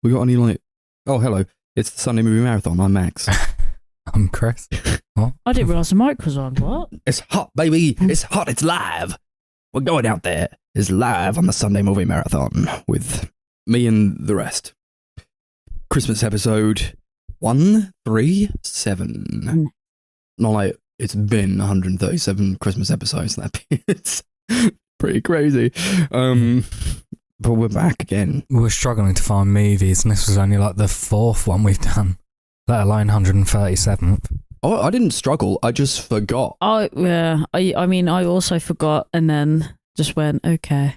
We got any like? Oh, hello. It's the Sunday Movie Marathon. I'm Max. I'm Chris. What? I didn't realise the mic was on. What? It's hot, baby. It's hot. It's live. We're going out there. It's live on the Sunday Movie Marathon with me and the rest. Christmas episode 137. Not like it's been 137 Christmas episodes. It's pretty crazy. But we're back again. We were struggling to find movies, and this was only like the fourth one we've done, let alone 137th. Oh, I didn't struggle. I just forgot. I mean, I also forgot and then just went, okay.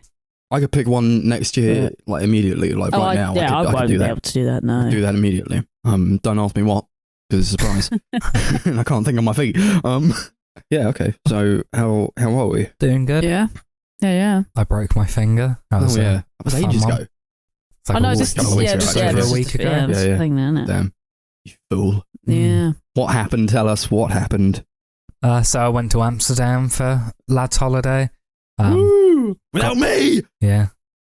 I could pick one next year, like immediately, like right now. Yeah, I could won't do be that. able to do that, no. Do that immediately. Don't ask me what, because it's a surprise. And I can't think on my feet. Yeah, okay. So how are we? Doing good. Yeah. I broke my finger. That was That was fun ages one. ago. It's like I know, a just couple of weeks ago, just actually. over a week ago. Yeah, Yeah. thing there, isn't it? Damn, you fool. Yeah. What happened? Tell us what happened. So I went to Amsterdam for lads' holiday. Woo! Without me. Yeah,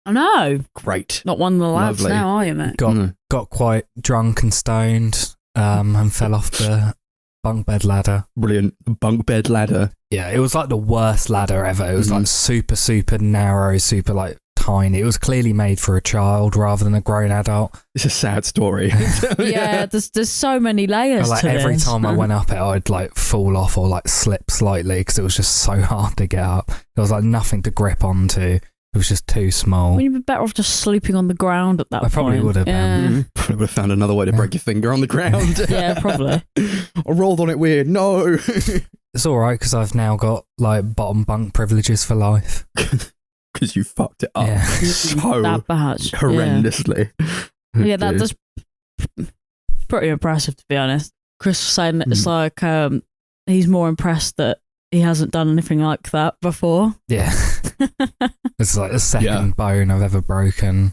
I know. Great. Not one of the lads Lovely. now, are you, mate? got quite drunk and stoned, and fell off the bunk bed ladder. Brilliant. Bunk bed ladder. Yeah, it was like the worst ladder ever. It was like super, super narrow, super like tiny. It was clearly made for a child rather than a grown adult. It's a sad story. Yeah, there's so many layers Like to every this. time I went up it, I'd like fall off or like slip slightly because it was just so hard to get up. There was like nothing to grip onto. It was just too small. Well, you'd be better off just sleeping on the ground at that point. I probably would have Yeah. been. Probably would have found another way to break your finger on the ground. Yeah, probably. I rolled on it weird. No. It's all right because I've now got like bottom bunk privileges for life. Because you fucked it up Yeah. so That bad. horrendously. Yeah, that's pretty impressive, to be honest. Chris was saying that it's like he's more impressed that he hasn't done anything like that before. Yeah. It's like the second bone I've ever broken,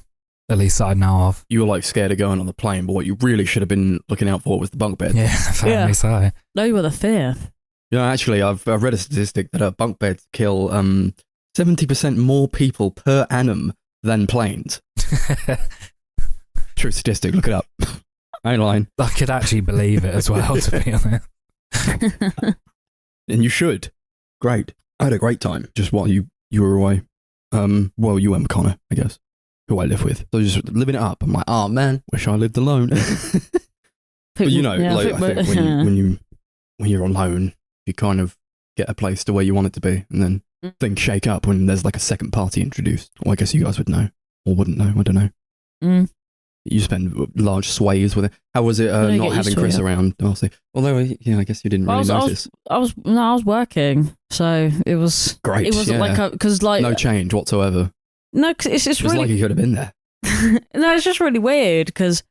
at least I know of. You were like scared of going on the plane, but what you really should have been looking out for was the bunk bed. Yeah, apparently so. No, you were the fear. You know, actually, I've read a statistic that bunk beds kill 70% more people per annum than planes. True statistic, look it up. I ain't lying. I could actually believe it as well, to be honest. And you should. Great. I had a great time just while you were away. Well, you and Connor, I guess, who I live with. So just living it up. I'm like, oh man, wish I lived alone. But you know, Yeah, like I think when you're alone, you kind of get a place to where you want it to be, and then things shake up when there's like a second party introduced. Well, I guess you guys would know or wouldn't know. I don't know. You spend large sways with it. How was it you not get having used to Chris it. around? Obviously, although yeah, I guess you didn't really notice. I was working, so it was Great. It wasn't yeah. like because like no change whatsoever. no, cause it's just It was really like you could have been there. no, it's just really weird because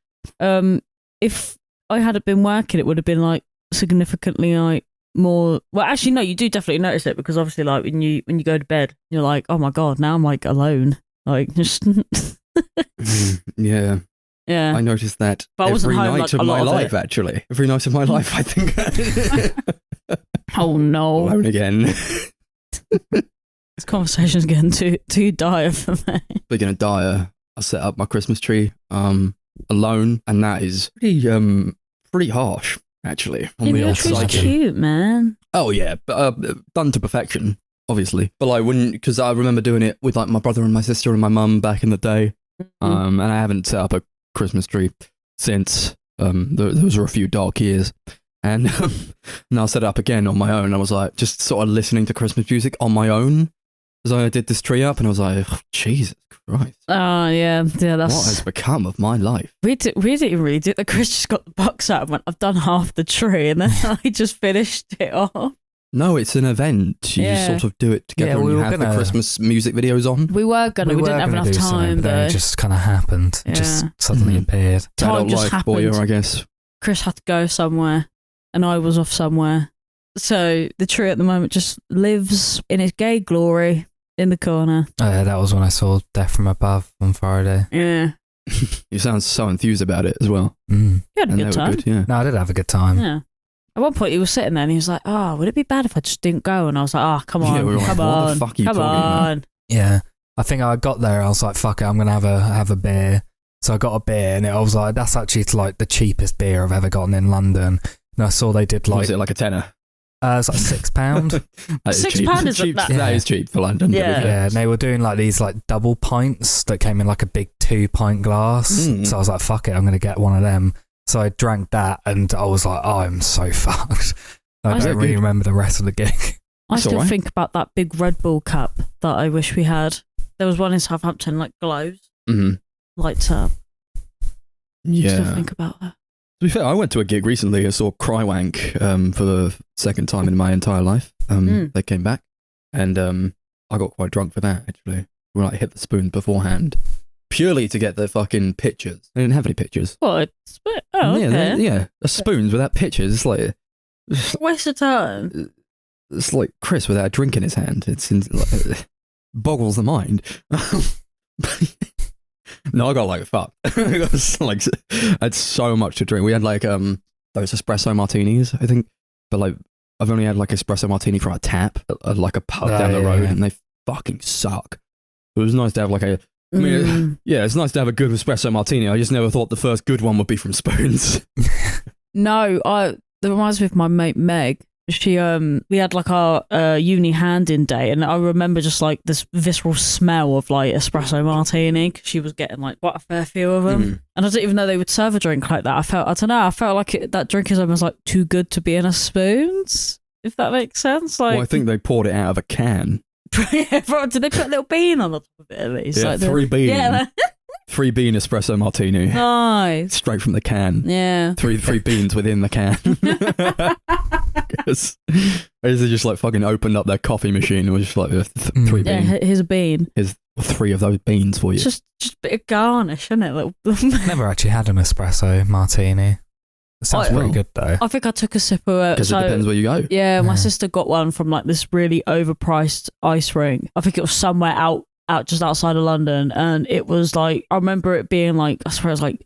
if I hadn't been working, it would have been like significantly like more. Well, actually, no, you do definitely notice it because obviously, like when you go to bed, you're like, oh my god, now I'm like alone, like just Yeah. yeah. I noticed that But I wasn't every home, night like, of a my lot of life, it. actually. Every night of my life, I think. Oh no, Alone again. this conversation's getting too dire for me. Speaking of dire, I set up my Christmas tree alone, and that is pretty harsh, actually. On the Your old tree's psyche. cute, man. Oh yeah, but done to perfection, obviously. But I wouldn't, because I remember doing it with like my brother and my sister and my mum back in the day. And I haven't set up a Christmas tree since. Those were a few dark years. And now I set it up again on my own. I was like, just sort of listening to Christmas music on my own as I did this tree up, and I was like, oh, Jesus Christ. Oh yeah, that's What has become of my life? we didn't even really do that. Chris just got the box out and went, I've done half the tree, and then I just finished it off. No, it's an event. You Yeah. sort of do it together, Yeah, and we you were have the gonna- Christmas music videos on. We were gonna, we didn't have enough time but then though. it just kind of happened. It just Yeah. suddenly appeared. Time Adult just life for you, happened. I guess. Chris had to go somewhere, and I was off somewhere. So the tree at the moment just lives in its gay glory in the corner. That was when I saw Death from Above on Friday. Yeah, You sound so enthused about it as well. Mm. you had a And good they time. were good, yeah. No, I did have a good time. Yeah. At one point, he was sitting there and he was like, "Oh, would it be bad if I just didn't go?" And I was like, "Oh, come on, Yeah, we were like, come what the on, fuck are you come talking about?" on." Yeah. I think I got there, I was like, fuck it, I'm going to have a beer. So I got a beer, and I was like, that's actually like the cheapest beer I've ever gotten in London. And I saw they did like, was it like a tenner? it's like £6. That is cheap. £6 is cheap. that- That is cheap for London. to be Yeah. fair. Yeah, and they were doing like these like double pints that came in like a big 2-pint glass. So I was like, fuck it, I'm going to get one of them. So I drank that, and I was like, oh, I'm so fucked. I don't really remember the rest of the gig. I That's still alright. think about that big Red Bull cup that I wish we had. There was one in Southampton, like glows, lights up. Yeah. Still think about that. To be fair, I went to a gig recently. I saw Crywank for the second time in my entire life. They came back, and I got quite drunk for that, actually. We like hit the spoon beforehand, purely to get the fucking pictures. They didn't have any pictures. What? Oh, okay. Yeah, spoons without pictures. It's like Waste of time. it's like Chris without a drink in his hand. Like, boggles the mind. No, I got like fucked. I had so much to drink. We had like those espresso martinis, I think, but like I've only had like espresso martini from a tap at like a pub down the road, and they fucking suck. It was nice to have like a. I mean, yeah, it's nice to have a good espresso martini. I just never thought the first good one would be from spoons. No, that reminds me of my mate Meg. She we had like our uni hand-in day, and I remember just like this visceral smell of like espresso martini, 'cause she was getting like quite a fair few of them, and I didn't even know they would serve a drink like that. I felt like that drink is almost like too good to be in a spoons, if that makes sense. Like, Well, I think they poured it out of a can. did they put a little bean on the top of it at least? Yeah, like 3 bean. Yeah, 3 bean espresso martini. nice. Straight from the can. Yeah. Three beans within the can. They just like fucking opened up their coffee machine and was just like 3 Yeah, beans. here's a bean. Here's 3 of those beans for you. It's just a bit of garnish, isn't it? Never actually had an espresso martini. It sounds Oh, pretty well. good though. I think I took a sip of it. Because it depends where you go. Yeah, my Yeah. sister got one from like this really overpriced ice rink. I think it was somewhere out just outside of London, and it was like, I remember it being like, I swear it was like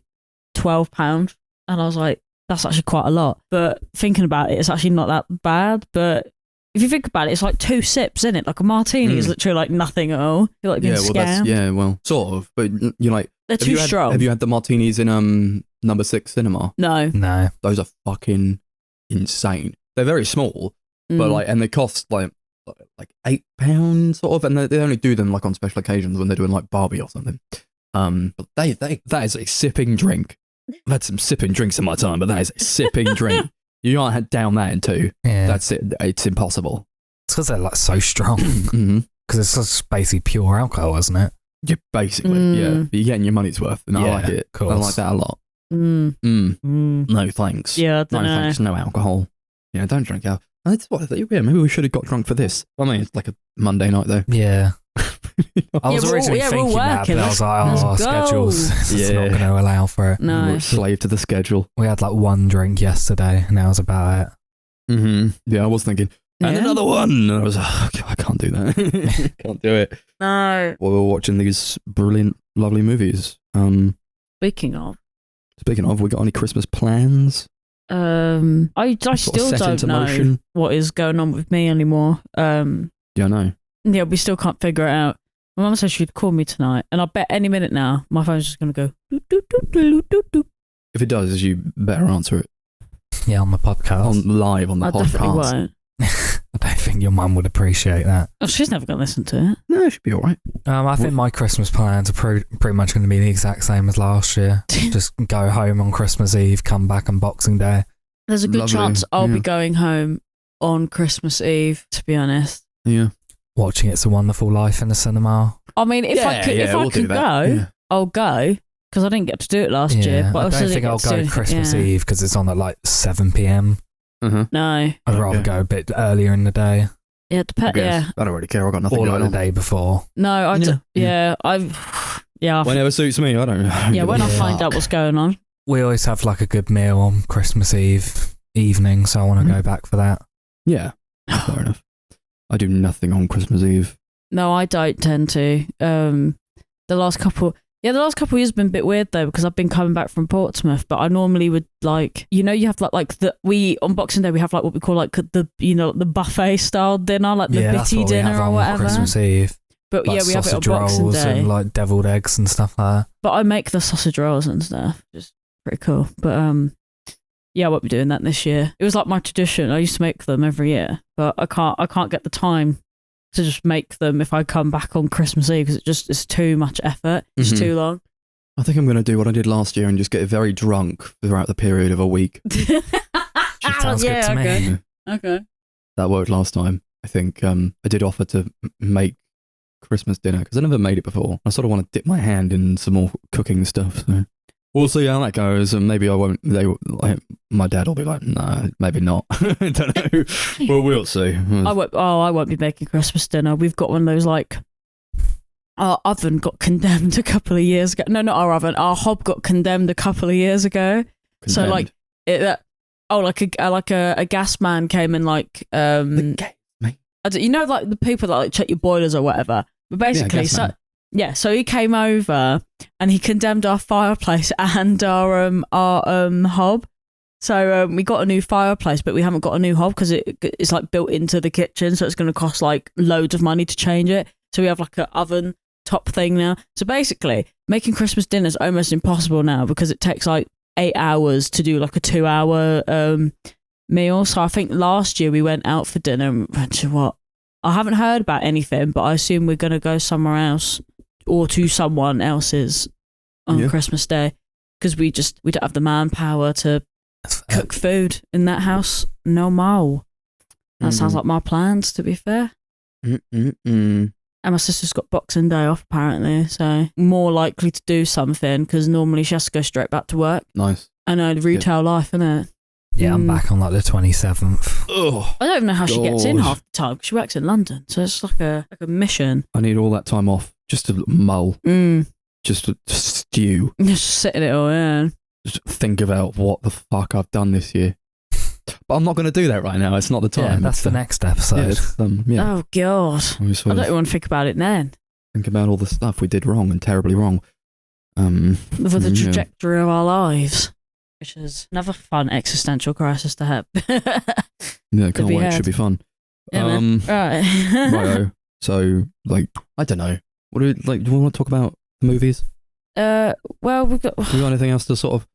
£12, and I was like, that's actually quite a lot. But thinking about it, it's actually not that bad. But if you think about it, it's like 2 sips, isn't it? Like a martini is literally like nothing at all. You're like being scammed. well, sort of. But you're like, They're too strong. Have you had the martinis in number 6 cinema? No. No. Those are fucking insane. They're very small, but like, and they cost like £8 sort of, and they only do them like on special occasions when they're doing like Barbie or something. But that is a sipping drink. I've had some sipping drinks in my time, but that is a sipping drink. You can't down that in 2. Yeah. That's it. It's impossible. It's because they're like so strong. Mm-hmm. Because it's just basically pure alcohol, isn't it? Yeah, basically, yeah. But you're getting your money's worth, and I Yeah, like it. of course. I like that a lot. No thanks. Yeah, I No don't know. thanks. No alcohol. Yeah, don't drink alcohol. That's what I thought. Yeah, maybe we should have got drunk for this. I mean, it's like a Monday night though. Yeah. I was we're all- originally we're thinking that, working. but I was like, Let's our go. schedules it's not Yeah. going to allow for it. No. We're a slave to the schedule. We had like 1 drink yesterday, and that was about it. Mm-hmm. Yeah, I was thinking, and Yeah. another one. And I was like, oh, God, I can't do that. Can't do it. No. While we were watching these brilliant, lovely movies. Speaking of, Speaking of, we got any Christmas plans? I Sort of still set don't into know motion? what is going on with me anymore. Yeah, I know. Yeah, we still can't figure it out. My mum said she'd call me tonight, and I bet any minute now my phone's just gonna go. Doot, doot, doot, doot, doot, doot. If it does, you better answer it Yeah, on the podcast. live on the I definitely podcast. won't. I don't think your mum would appreciate that. Oh, she's never gonna listen to it. No, it should be all right. I think my Christmas plans are pretty much going to be the exact same as last year. Just go home on Christmas Eve, come back on Boxing Day. There's a good Lovely, chance I'll yeah. be going home on Christmas Eve. To be honest, Yeah. Watching It's a Wonderful Life in the cinema. I mean, if I we'll do could that. go, Yeah. I'll go because I didn't get to do it last year. But I also don't didn't think get I'll to do go it- Christmas yeah. Eve because it's on at like 7 p.m. Uh-huh. No, I'd rather Okay. go a bit earlier in the day yeah, I don't really care. I've got nothing or like going the on. day before. no, Yeah. yeah. Whenever suits me, I don't know. Yeah, when I Yeah. find out what's going on. We always have like a good meal on Christmas Eve evening, so I want to go back for that. Yeah, fair enough. I do nothing on Christmas Eve. No, I don't tend to. The last couple of years have been a bit weird though because I've been coming back from Portsmouth, but I normally would you have on Boxing Day we have like what we call like the buffet style dinner, like the Yeah, that's bitty what we dinner have or on whatever. Christmas Eve. But like yeah, we have it on sausage Boxing rolls Day. and like deviled eggs and stuff like that. But I make the sausage rolls and stuff. Just pretty cool. But yeah, I won't be doing that this year. It was like my tradition. I used to make them every year, but I can't get the time to just make them if I come back on Christmas Eve because it's too much effort. It's too long. I think I'm going to do what I did last year and just get very drunk throughout the period of a week. Sounds good to me. Okay. That worked last time. I think I did offer to make Christmas dinner because I never made it before. I sort of want to dip my hand in some more cooking stuff. So we'll see how that goes, and maybe I won't. My dad will be like, "No, maybe not." I don't know. Well, we'll see. I won't be making Christmas dinner. We've got one of those like. Our oven got condemned a couple of years ago. No, not our oven. Our hob got condemned a couple of years ago. Condemned. So like it. Like a gas man came and like you know, like the people that like check your boilers or whatever. But basically, so he came over and he condemned our fireplace and our hob. So we got a new fireplace, but we haven't got a new hob because it's like built into the kitchen, so it's going to cost like loads of money to change it. So we have like an oven top thing now. So basically, making Christmas dinner is almost impossible now because it takes like 8 hours to do like a 2-hour meal. So I think last year we went out for dinner and went to what? I haven't heard about anything, but I assume we're going to go somewhere else or to someone else's on Christmas Day because we don't have the manpower to cook food in that house no more. That sounds like my plans, to be fair. And my sister's got Boxing Day off apparently, so more likely to do something because normally she has to go straight back to work. Nice. I know, the retail life, innit? Yeah, I'm back on like the 27th. Oh, I don't even know how she gets in half the time because she works in London, so it's like a mission. I need all that time off just to mull, just to stew, Just sitting it all in. just think about what the fuck I've done this year. But I'm not going to do that right now. It's not the time. Yeah, that's the next episode. Oh god, I don't even want to think about it then. Think about all the stuff we did wrong and terribly wrong. For the trajectory of our lives, which is another fun existential crisis to have. Yeah, can't wait. It should be fun. Yeah, right. Righto. So, like, I don't know. What do we, like? Do we want to talk about the movies? Well, we've got. We got anything else to sort of?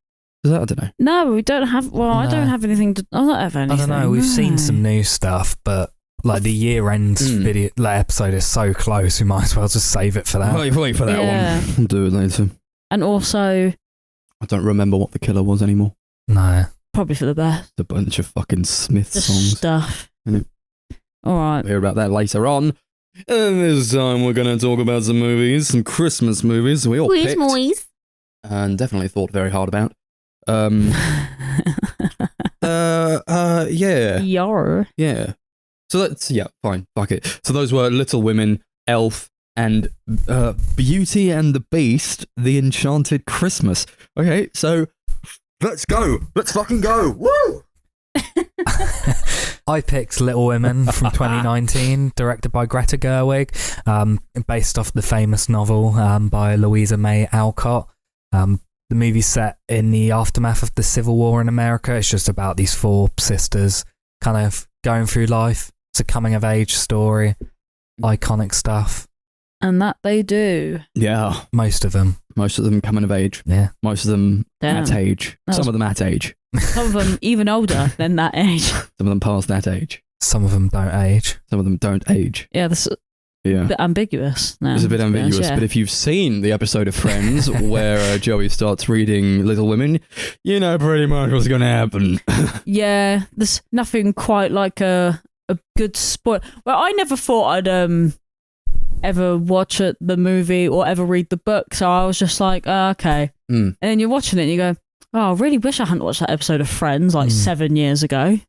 Is that, I don't know. No, we don't have. Well, no. I don't have anything to. I don't have anything. I don't know. We've seen some new stuff, but like the year-end video episode is so close, we might as well just save it for that. Wait for that one. We'll do it later. And also, I don't remember what the killer was anymore. No. Probably for the best. It's a bunch of fucking Smith songs. Stuff. All right. We'll hear about that later on. And this time we're going to talk about some movies, some Christmas movies we all picked. And definitely thought very hard about. Yeah. Yar. Yeah. So that's, fine. Fuck it. So those were Little Women, Elf, and Beauty and the Beast, The Enchanted Christmas. Okay, so let's go. Let's fucking go. Woo! I picked Little Women from 2019, directed by Greta Gerwig, based off the famous novel by Louisa May Alcott. The movie's set in the aftermath of the Civil War in America. It's just about these 4 sisters kind of going through life. It's a coming-of-age story, iconic stuff. And that they do. Yeah. Most of them. Most of them coming of age. Yeah. Most of them at age. Some of them at age. Some of them even older than that age. Some of them past that age. Some of them don't age. Some of them don't age. Yeah, that's a bit ambiguous. No, it's a bit ambiguous, but if you've seen the episode of Friends where Joey starts reading Little Women, you know pretty much what's going to happen. Yeah, there's nothing quite like a good spoil. Well, I never thought I'd ever watch the movie or ever read the book, so I was just like, okay. And then you're watching it and you go, oh, I really wish I hadn't watched that episode of Friends like 7 years ago.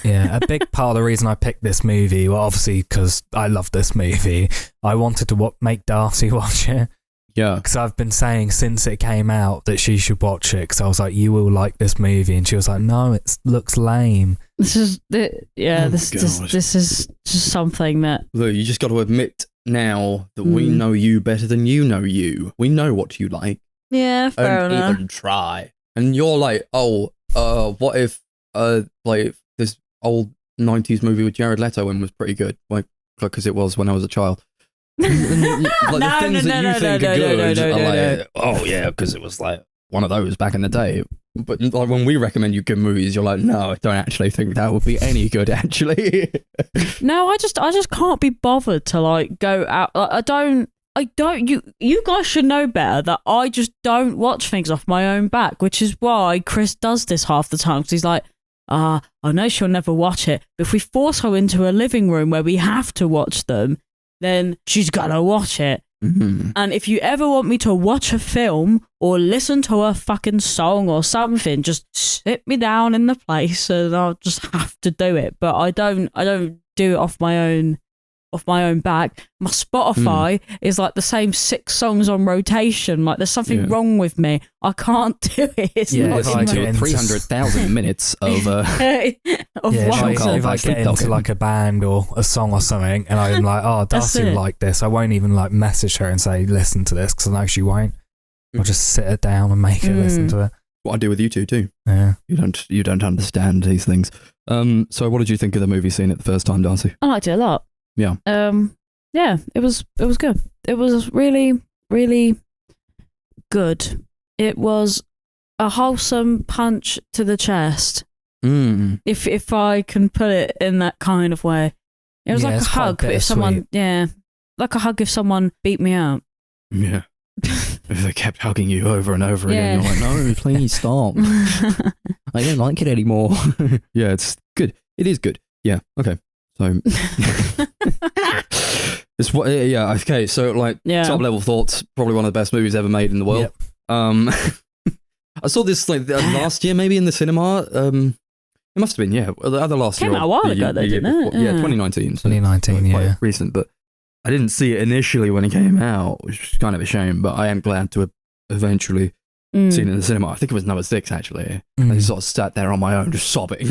Yeah, a big part of the reason I picked this movie, well, obviously because I love this movie, I wanted to make Darcy watch it. Yeah. Because I've been saying since it came out that she should watch it, because I was like, you will like this movie, and she was like, no, it looks lame. This is this is just something that... Look, you just got to admit now that we know you better than you know you. We know what you like. Yeah, fair enough. Even try. And you're like, what if like this old 90s movie with Jared Leto and was pretty good, like because it was when I was a child. Like the things that you think are good are like, oh yeah, because it was like one of those back in the day. But like when we recommend you good movies, you're like, no, I don't actually think that would be any good. Actually, no, I just can't be bothered to like go out. I don't. You guys should know better that I just don't watch things off my own back, which is why Chris does this half the time. Because he's like, I know she'll never watch it, but if we force her into a living room where we have to watch them, then she's gonna watch it. Mm-hmm. And if you ever want me to watch a film or listen to a fucking song or something, just sit me down in the place and I'll just have to do it. But I don't do it off my own back. My Spotify is like the same 6 songs on rotation. Like there's something wrong with me. I can't do it. It's not like 300,000 minutes of if I get into like a band or a song or something and I'm like, oh, Darcy will like this, I won't even like message her and say listen to this because I know she won't. I'll just sit her down and make her listen to it. What I do with you two too. Yeah. You don't understand these things. So what did you think of the movie seeing it the first time, Darcy? I liked it a lot. Yeah. Yeah, it was good. It was really, really good. It was a wholesome punch to the chest. If I can put it in that kind of way. It was like a hug, but if someone like a hug if someone beat me up. Yeah. If they kept hugging you over and over again, you're like, no, please stop. I don't like it anymore. Yeah, it's good. It is good. Yeah, okay. So, it's what, okay. So, like, top level thoughts. Probably one of the best movies ever made in the world. Yep. I saw this like last year, maybe in the cinema. It must have been either last year. Came out a while ago, though, didn't it? Yeah, 2019. So 2019, quite recent, but I didn't see it initially when it came out, which was kind of a shame. But I am glad to have eventually seen it in the cinema. I think it was number 6 actually. I just sort of sat there on my own, just sobbing.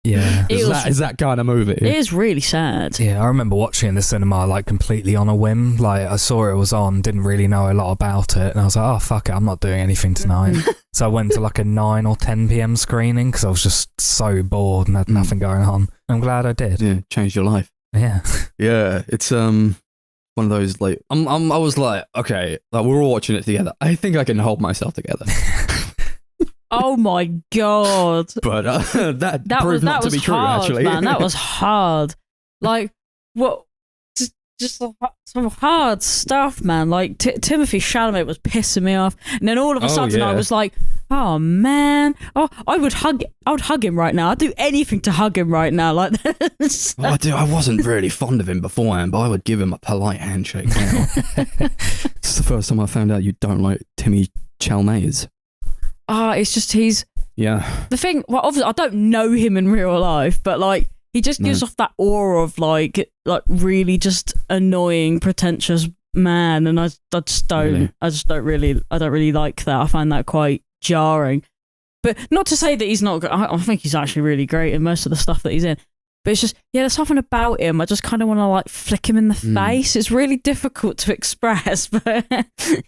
Yeah, it's that kind of movie. It is really sad. Yeah, I remember watching it in the cinema like completely on a whim. Like I saw it was on, didn't really know a lot about it, and I was like, oh fuck it, I'm not doing anything tonight. So I went to like a 9 or 10 p.m. screening because I was just so bored and had nothing going on. I'm glad I did. Yeah, changed your life. Yeah, yeah. It's one of those like I was like, okay, like we're all watching it together. I think I can hold myself together. Oh my god! But that proved not to be true. Hard, actually, man, that was hard. Like what? Just some hard stuff, man. Like Timothy Chalamet was pissing me off, and then all of a sudden I was like, "Oh man, I would hug him right now. I'd do anything to hug him right now." Like this. I wasn't really fond of him beforehand, but I would give him a polite handshake now. It's the first time I found out you don't like Timmy Chalamet. It's just he's the thing. Well, obviously I don't know him in real life, but like he just gives off that aura of like really just annoying, pretentious man, and I just don't really like that. I find that quite jarring. But not to say that he's not. I think he's actually really great in most of the stuff that he's in. But it's just, there's something about him. I just kind of want to like flick him in the face. It's really difficult to express, but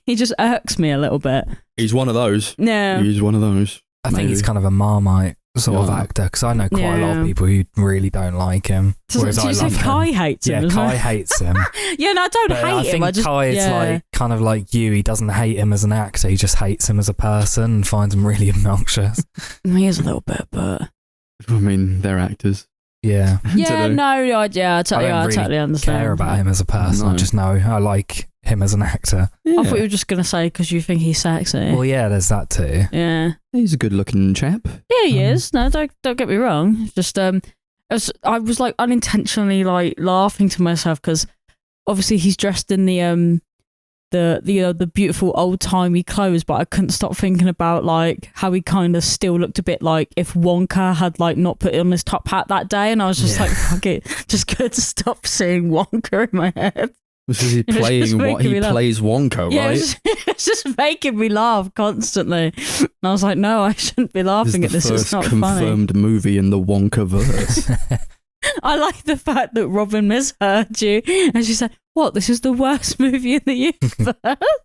he just irks me a little bit. He's one of those. Yeah. He's one of those. I think he's kind of a Marmite sort of actor because I know quite a lot of people who really don't like him. Whereas I love him. Kai hates him. Yeah, Kai hates him. Yeah, no, I don't hate him. I think Kai is like kind of like you. He doesn't hate him as an actor. He just hates him as a person and finds him really obnoxious. He is a little bit, but I mean, they're actors. Yeah. Yeah, I totally understand. Care about him as a person. I just know I like him as an actor. Yeah. I thought you were just gonna say because you think he's sexy. Well, yeah, there's that too. Yeah, he's a good-looking chap. Yeah, he is. No, don't get me wrong. Just I was like unintentionally like laughing to myself because obviously he's dressed in the beautiful old-timey clothes, but I couldn't stop thinking about like how he kind of still looked a bit like if Wonka had like not put on his top hat that day, and I was just like, fuck it, just couldn't stop seeing Wonka in my head. Is he playing what he plays Wonka, right? Yeah, it's just making me laugh constantly. And I was like, no, I shouldn't be laughing at this. It's not funny. Confirmed movie in the Wonka verse. I like the fact that Robin misheard you and she said, what, this is the worst movie in the universe?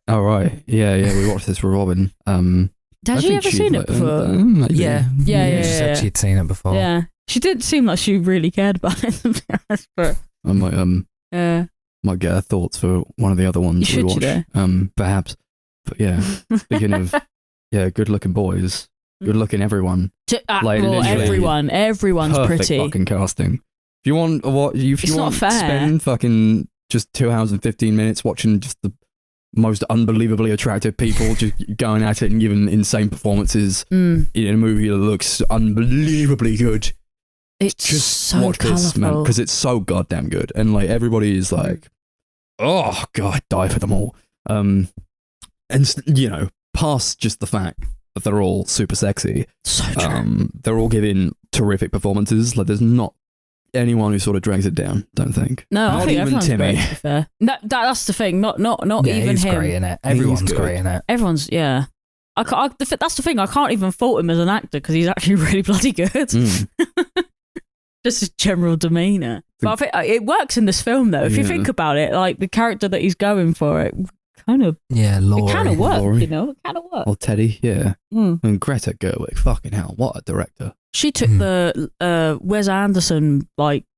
Oh, right. Yeah, we watched this with Robin. Had you ever seen it before? Yeah. She said she'd seen it before. Yeah. She didn't seem like she really cared about it, to be honest, but I'm like, yeah. might get her thoughts for one of the other ones we watch. Perhaps. But yeah, speaking of good looking boys, good looking everyone. Everyone's perfect pretty. Fucking casting. If you want to spend fucking just 2 hours and 15 minutes watching just the most unbelievably attractive people just going at it and giving insane performances in a movie that looks unbelievably good. It's just so watch this, man, because it's so goddamn good, and like everybody is like, oh god, die for them all. And past just the fact that they're all super sexy, so true. They're all giving terrific performances. Like there's not anyone who sort of drags it down. Don't think. No, not I think even everyone's Timmy. great, to be fair. No, that's the thing. Not even he's him. great in it. Everyone's great in it. Everyone's that's the thing. I can't even fault him as an actor because he's actually really bloody good. Just his general demeanour. But I think it works in this film though. If you think about it, like the character that he's going for, it kind of Laurie. It kind of works. Laurie. It kind of works. Or Teddy, yeah. And Greta Gerwig, fucking hell, what a director. She took the Wes Anderson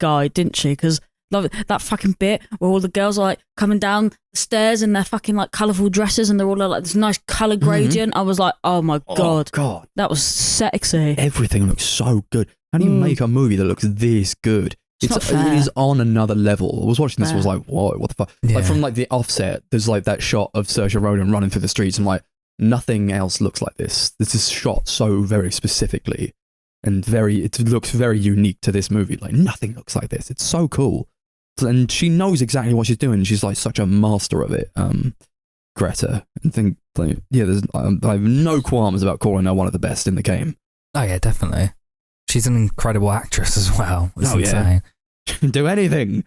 guy, didn't she? Because that fucking bit where all the girls are coming down the stairs in their fucking colourful dresses and they're all like this nice colour gradient. I was like, oh my god, that was sexy. Everything looks so good. How do you make a movie that looks this good? It is on another level. I was watching this, I was like, whoa, what the fuck? Yeah. Like from the offset, there's that shot of Saoirse Ronan running through the streets. I'm like, nothing else looks like this. This is shot so very specifically and it looks very unique to this movie. Like nothing looks like this. It's so cool. And she knows exactly what she's doing. She's such a master of it. Greta. And I have no qualms about calling her one of the best in the game. Oh yeah, definitely. She's an incredible actress as well. It's insane. She can do anything.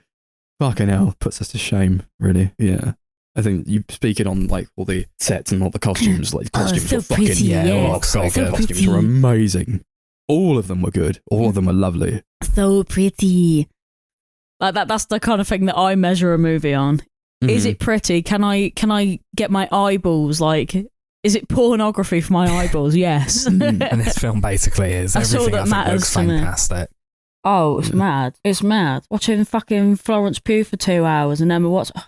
Fucking hell, puts us to shame, really. Yeah. I think you speaking on all the sets and all the costumes, costumes so were fucking pretty, costumes were amazing. All of them were good. All of them were lovely. So pretty. That's the kind of thing that I measure a movie on. Is it pretty? Can I get my eyeballs is it pornography for my eyeballs? Yes. And this film basically is. That's everything all that I think looks matters to me. fantastic. Oh, it's mad. It's mad. Watching fucking Florence Pugh for 2 hours and Emma Watson.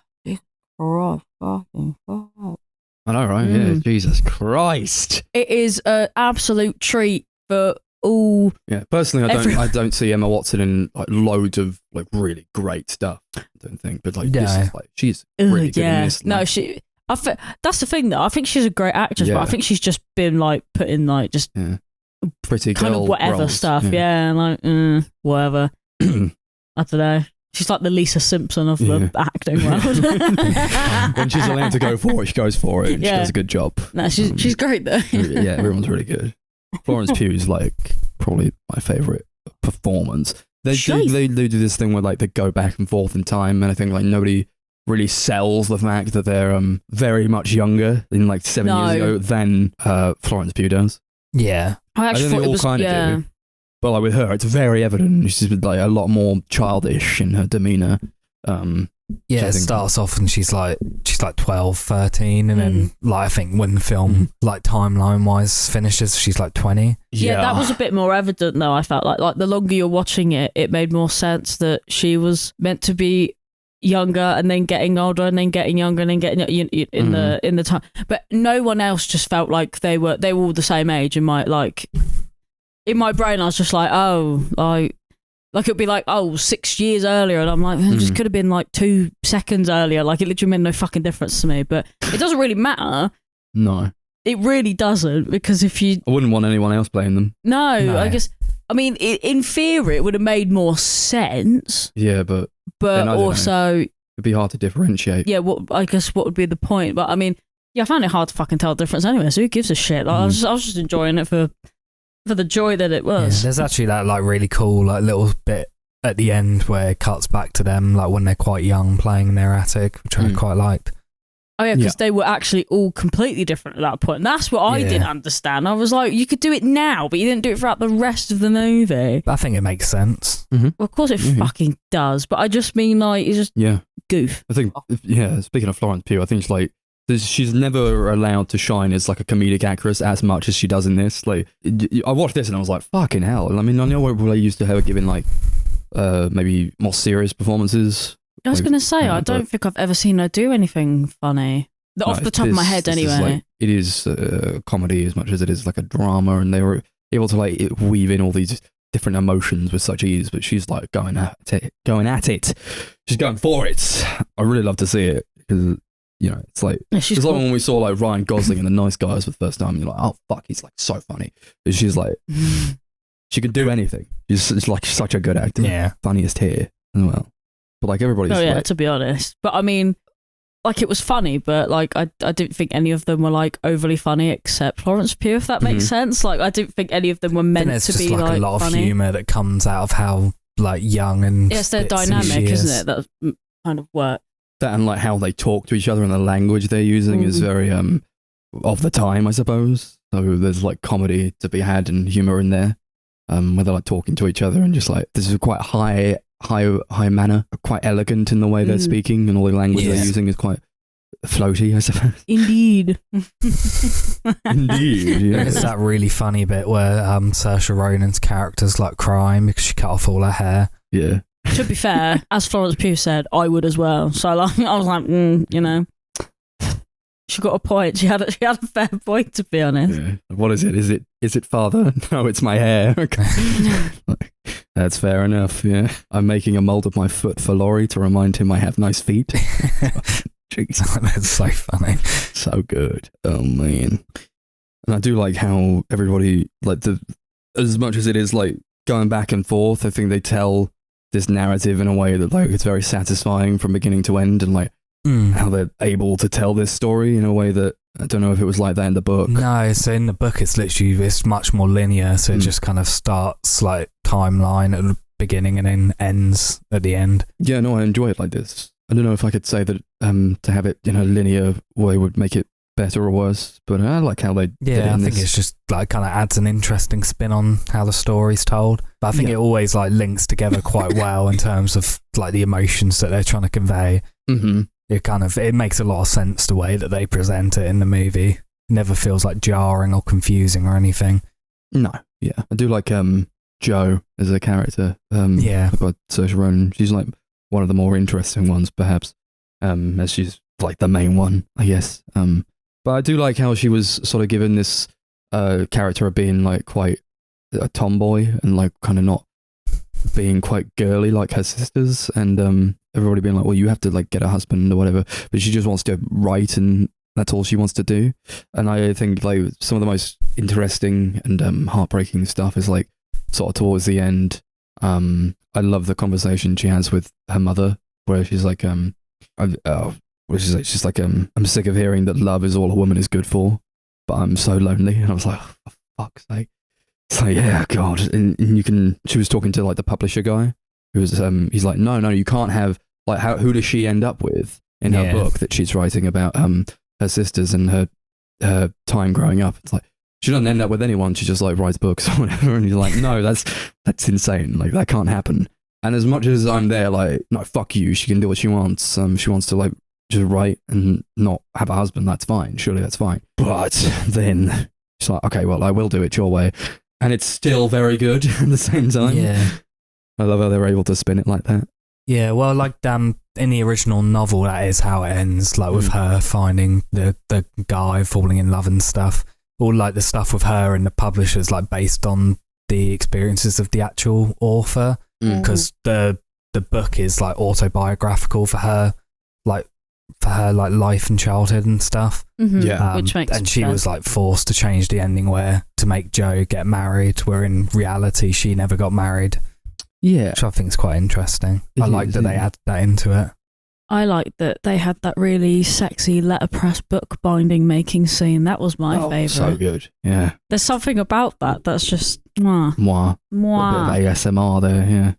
Oh, fucking fuck. I know, right? Yeah, Jesus Christ. It is an absolute treat for all. Yeah, personally, I don't see Emma Watson in loads of really great stuff. I don't think, but this is she's really good in this. No, that's the thing though. I think she's a great actress, but I think she's just been put in just pretty kind girl of whatever roles. stuff. Yeah, whatever. I don't know. She's like the Lisa Simpson of the acting world. When she's allowed to go for it, she goes for it. And she does a good job. No, she's great though. Yeah, everyone's really good. Florence Pugh is probably my favourite performance. They do this thing where they go back and forth in time, and I think nobody really sells the fact that they're very much younger than 7 years ago than Florence Pugh does. Yeah, I think they all kind of do. But with her, it's very evident she's a lot more childish in her demeanour. It starts off and she's 12, 13, and then I think when the film timeline wise finishes, she's 20. Yeah, that was a bit more evident though. I felt like the longer you're watching it, it made more sense that she was meant to be younger and then getting older and then getting younger and then getting in the time. But no one else just felt like they were all the same age. In my brain, I was just it'd be 6 years earlier, and I'm like, it just could have been 2 seconds earlier. It literally made no fucking difference to me. But it doesn't really matter. No, it really doesn't, because I wouldn't want anyone else playing them. No. I guess. I mean, in theory, it would have made more sense. Yeah, but also it'd be hard to differentiate. Yeah, what would be the point? But I mean, I found it hard to fucking tell the difference anyway. So who gives a shit? I was just enjoying it for the joy that it was. Yeah, there's actually that really cool little bit at the end where it cuts back to them when they're quite young playing in their attic, which I quite liked. Oh yeah, because they were actually all completely different at that point. And that's what I didn't understand. I was like, you could do it now, but you didn't do it throughout the rest of the movie. I think it makes sense. Well, of course it fucking does, but I just mean it's just goof. I think speaking of Florence Pugh, I think she's never allowed to shine as a comedic actress as much as she does in this. I watched this and I was like, fucking hell. I mean, I know we're used to her giving maybe more serious performances I was Like, going to say, I don't think I've ever seen her do anything funny. Off the top of my head, anyway. It is comedy as much as it is like a drama, and they were able to like weave in all these different emotions with such ease. But she's like going at it. She's going for it. I really love to see it because it's like it's like when we saw like Ryan Gosling in The Nice Guys for the first time. You're like, oh fuck, he's like so funny. But she's like, she can do anything. She's like such a good actor. Yeah, funniest here as well. But like everybody's. Oh yeah, like, to be honest. But I mean, like it was funny, but like I didn't think any of them were like overly funny except Florence Pugh, if that makes sense. Like I didn't think any of them were meant to be like a lot funny. of humour that comes out of how like young and yes, they're dynamic, isn't it? That kind of work. That and like how they talk to each other and the language they're using is very of the time, I suppose. So there's like comedy to be had and humour in there, where they're like talking to each other and just like this is quite high manner, quite elegant in the way they're speaking, and all the language they're using is quite floaty, I suppose. Indeed. Indeed. Yeah. It's that really funny bit where Saoirse Ronan's character's like crying because she cut off all her hair. Yeah. To be fair, as Florence Pugh said, I would as well. So like, I was like, she got a point. She had a fair point, to be honest. Yeah. What is it? Is it father? No, it's my hair. That's fair enough. Yeah. I'm making a mold of my foot for Laurie to remind him I have nice feet. Jeez. That's so funny. So good. Oh man. And I do like how everybody like as much as it is like going back and forth, I think they tell this narrative in a way that like it's very satisfying from beginning to end, and like how they're able to tell this story in a way that I don't know if it was like that in the book. No, so in the book it's much more linear, so it just kind of starts like timeline at the beginning and then ends at the end. Yeah, no, I enjoy it like this. I don't know if I could say that to have it in a linear way would make it better or worse, but I like how they did it. I think it's just like kind of adds an interesting spin on how the story's told. But I think it always like links together quite well in terms of like the emotions that they're trying to convey. Mm-hmm. It makes a lot of sense the way that they present it in the movie. It never feels like jarring or confusing or anything. No, yeah, I do like Jo as a character. About Saoirse Ronan. She's like one of the more interesting ones, perhaps, as she's like the main one, I guess. But I do like how she was sort of given this character of being like quite a tomboy and like kind of not being quite girly like her sisters, and everybody being like, well, you have to like get a husband or whatever, but she just wants to write and that's all she wants to do. And I think like some of the most interesting and heartbreaking stuff is like sort of towards the end. I love the conversation she has with her mother where she's like I'm sick of hearing that love is all a woman is good for, but I'm so lonely. And I was like, oh, for fuck's sake. It's like, yeah, God. And she was talking to like the publisher guy who was, he's like, no, you can't have, like, who does she end up with in her book that she's writing about her sisters and her time growing up? It's like, she doesn't end up with anyone. She just like writes books or whatever. And he's like, no, that's insane. Like, that can't happen. And as much as I'm there, like, no, fuck you. She can do what she wants. She wants to like just write and not have a husband. That's fine. Surely that's fine. But then she's like, okay, well, I will do it your way. And it's still very good at the same time. Yeah. I love how they're able to spin it like that. Yeah, well, like in the original novel, that is how it ends, like with her finding the guy, falling in love and stuff. All like the stuff with her and the publishers, like based on the experiences of the actual author, because the book is like autobiographical for her like life and childhood and stuff. Mm-hmm. Yeah, which makes and she sense. was like forced to change the ending where to make Jo get married, where in reality she never got married. Yeah, which I think is quite interesting. I like that they add that into it. I like that they had that really sexy letterpress book binding making scene. That was my favourite. So good. Yeah. There's something about that that's just mwah. Mwah. Mwah. A bit of ASMR there, yeah.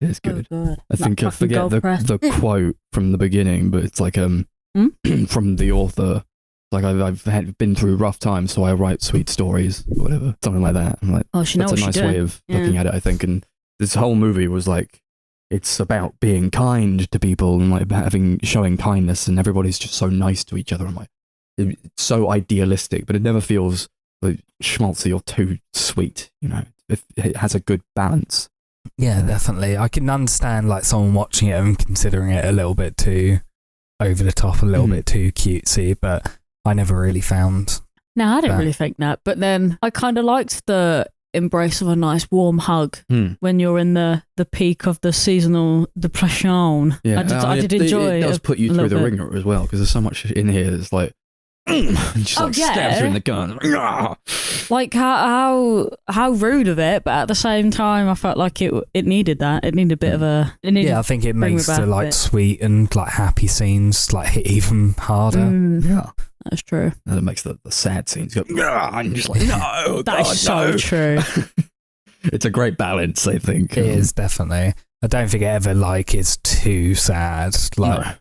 It's good. So good. I think I forget the quote from the beginning, but it's like from the author. Like I've been through rough times, so I write sweet stories or whatever. Something like that. I'm like, that's a nice way of looking at it, I think. And this whole movie was like, it's about being kind to people and like showing kindness, and everybody's just so nice to each other. I'm like, it's so idealistic, but it never feels like schmaltzy or too sweet. You know, it has a good balance. Yeah, definitely. I can understand like someone watching it and considering it a little bit too over the top, a little bit too cutesy, but I never really found. No, I didn't really think that. But then I kind of liked the embrace of a nice warm hug when you're in the peak of the seasonal depression. Yeah, I did enjoy it. It does put you through the ringer as well, because there's so much in here that's like, and just like stabs her in the gun. Like how rude of it, but at the same time, I felt like it needed that. It needed a bit of a. I think it makes the like sweet and like happy scenes like hit even harder. Yeah, that's true. And it makes the sad scenes go. And you're just like, no, that is so true. It's a great balance, I think. It is definitely. I don't think it ever like is too sad. Like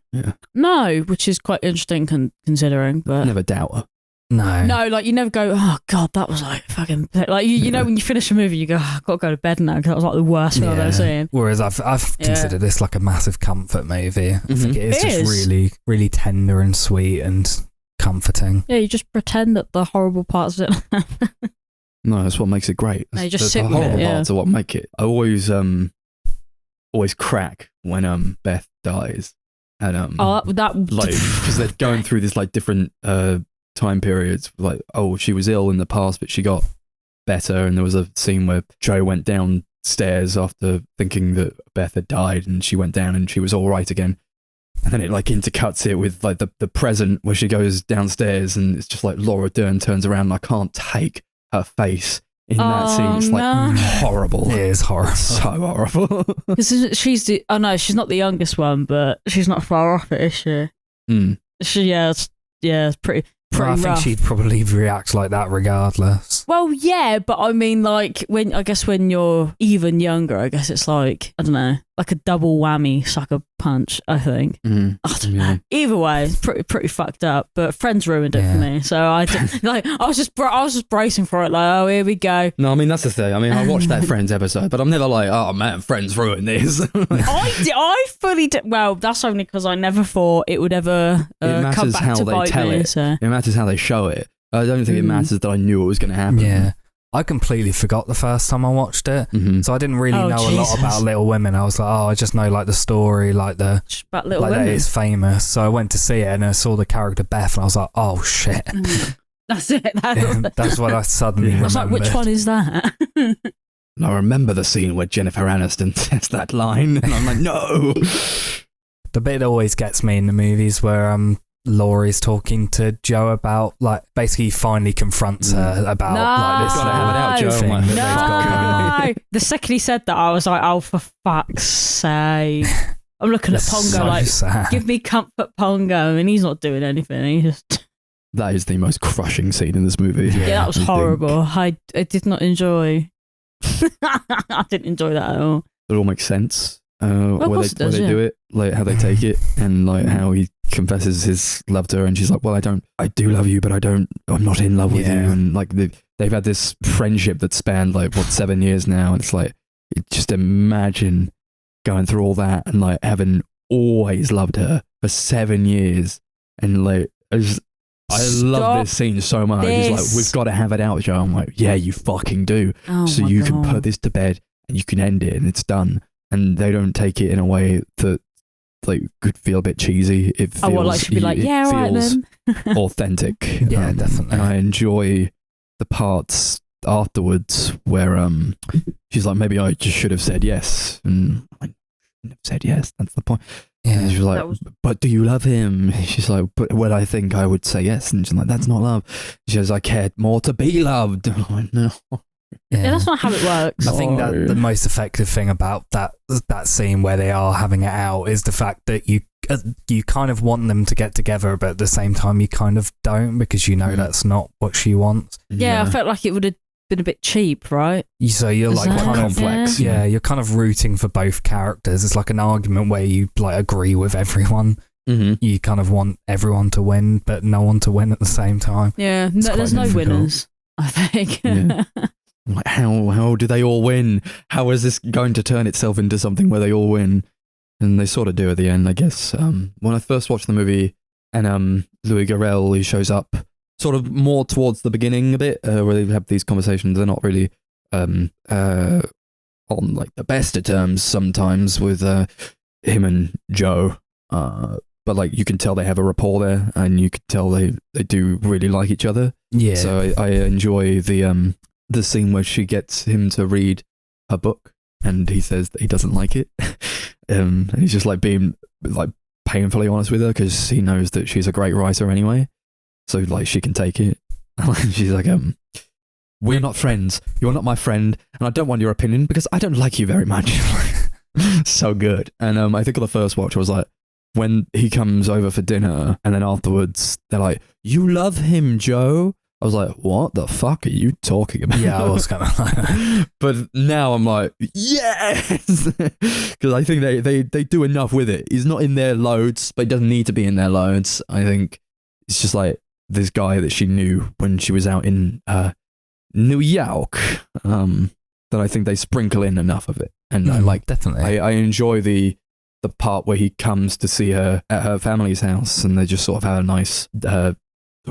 no, which is quite interesting considering. But I never doubt her. No, like you never go, oh god, that was like fucking like you know when you finish a movie you go, oh, I've got to go to bed now because that was like the worst thing I've ever seen. Whereas I've considered this like a massive comfort movie. I think it is just really, really tender and sweet and comforting. Yeah, you just pretend that the horrible parts of it. No, that's what makes it great. No, you just sit the with horrible it, parts are what make it. I always crack when Beth dies, and that like because they're going through this like different time periods. Like, oh, she was ill in the past, but she got better, and there was a scene where Joe went downstairs after thinking that Beth had died, and she went down and she was all right again. And then it like intercuts it with like the present where she goes downstairs, and it's just like Laura Dern turns around, and I can't take her face in that scene. It's like horrible. It is horrible. It's so horrible. She's she's not the youngest one, but she's not far off it, is she? It's pretty I think rough. she'd probably react like that regardless. Well, yeah, but I mean, like when you're even younger, I guess it's like I don't know, like a double whammy sucker punch. I think. I don't know. Either way, it's pretty fucked up. But Friends ruined it for me, so I was just bracing for it. Like, oh, here we go. No, I mean that's the thing. I mean, I watched that Friends episode, but I'm never like, oh man, Friends ruined this. I fully did. Well, that's only because I never thought it would ever come back to bite me. So. It matters how they show it. I don't think it matters that I knew it was going to happen. Yeah. I completely forgot the first time I watched it, so I didn't really know a lot about Little Women. I was like, oh, I just know like the story, like about Little Women. That it's famous. So I went to see it and I saw the character Beth, and I was like, oh shit. That's it. That's what I suddenly remembered. I was like, which one is that? And I remember the scene where Jennifer Aniston says that line, and I'm like, no. The bit that always gets me in the movies where Laurie's talking to Joe about like basically finally confronts her about like this gotta have it out, Joe. thing that they've got going on. The second he said that, I was like, oh, for fuck's sake. I'm looking at Pongo so like, sad. give me comfort, Pongo, and he's not doing anything. He just. That is the most crushing scene in this movie. Yeah, that was horrible. I did not enjoy. I didn't enjoy that at all. It all makes sense. Where they do it, like how they take it, and like how he confesses his love to her, and she's like, well, I do love you, but I'm not in love with you. And like they've had this friendship that spanned like 7 years now, and it's like, just imagine going through all that and like having always loved her for 7 years, and like I love this scene so much. He's like, we've got to have it out, Joe. I'm like, yeah, you fucking do. So you can put this to bed and you can end it and it's done. And they don't take it in a way that like could feel a bit cheesy. It feels, like she'd be like, yeah, all right then. Authentic. Yeah, definitely. And I enjoy the parts afterwards where she's like, maybe I just should have said yes, and I shouldn't have said yes. That's the point. Yeah, and she's like, but do you love him? She's like, but well, I think I would say yes. And she's like, that's not love. She says, I cared more to be loved. I'm like, no. Yeah, that's not how it works. I think that the most effective thing about that scene where they are having it out is the fact that you kind of want them to get together, but at the same time you kind of don't, because you know that's not what she wants. Yeah, I felt like it would have been a bit cheap, right? So you're like kind of complex. Yeah, you're kind of rooting for both characters. It's like an argument where you like agree with everyone. You kind of want everyone to win, but no one to win at the same time. Yeah, there's no winners, I think. Yeah. Like, how do they all win? How is this going to turn itself into something where they all win? And they sort of do at the end, I guess. When I first watched the movie, and Louis Garrel, he shows up sort of more towards the beginning a bit, where they have these conversations. They're not really on like the best of terms sometimes with him and Joe. But like you can tell they have a rapport there, and you can tell they do really like each other. Yeah. So I enjoy the scene where she gets him to read her book, and he says that he doesn't like it, and he's just like being like painfully honest with her because he knows that she's a great writer anyway. So like she can take it. She's like, we're not friends. You're not my friend, and I don't want your opinion because I don't like you very much. So good. And I think on the first watch I was like, when he comes over for dinner and then afterwards they're like, you love him, Joe. I was like, what the fuck are you talking about? Yeah, I was kind of like that. But now I'm like, yes, because I think they do enough with it. He's not in there loads, but he doesn't need to be in there loads. I think it's just like this guy that she knew when she was out in New York, that I think they sprinkle in enough of it. And I like, definitely. I enjoy the part where he comes to see her at her family's house and they just sort of have a nice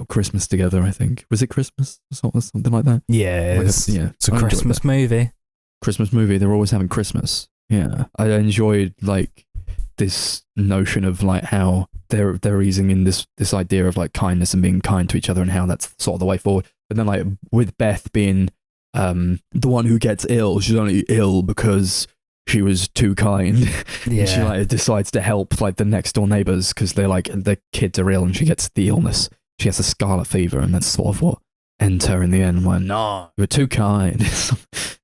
Christmas together. I think, was it Christmas or something like that? Yeah, it's a Christmas movie. Christmas movie. They're always having Christmas. Yeah, I enjoyed like this notion of like how they're easing in this idea of like kindness and being kind to each other and how that's sort of the way forward. But then like with Beth being the one who gets ill, she's only ill because she was too kind. Yeah. She like decides to help like the next door neighbors because they're like their kids are ill and she gets the illness. She has a scarlet fever, and that's sort of what ends her in the end. When no, you were too kind. This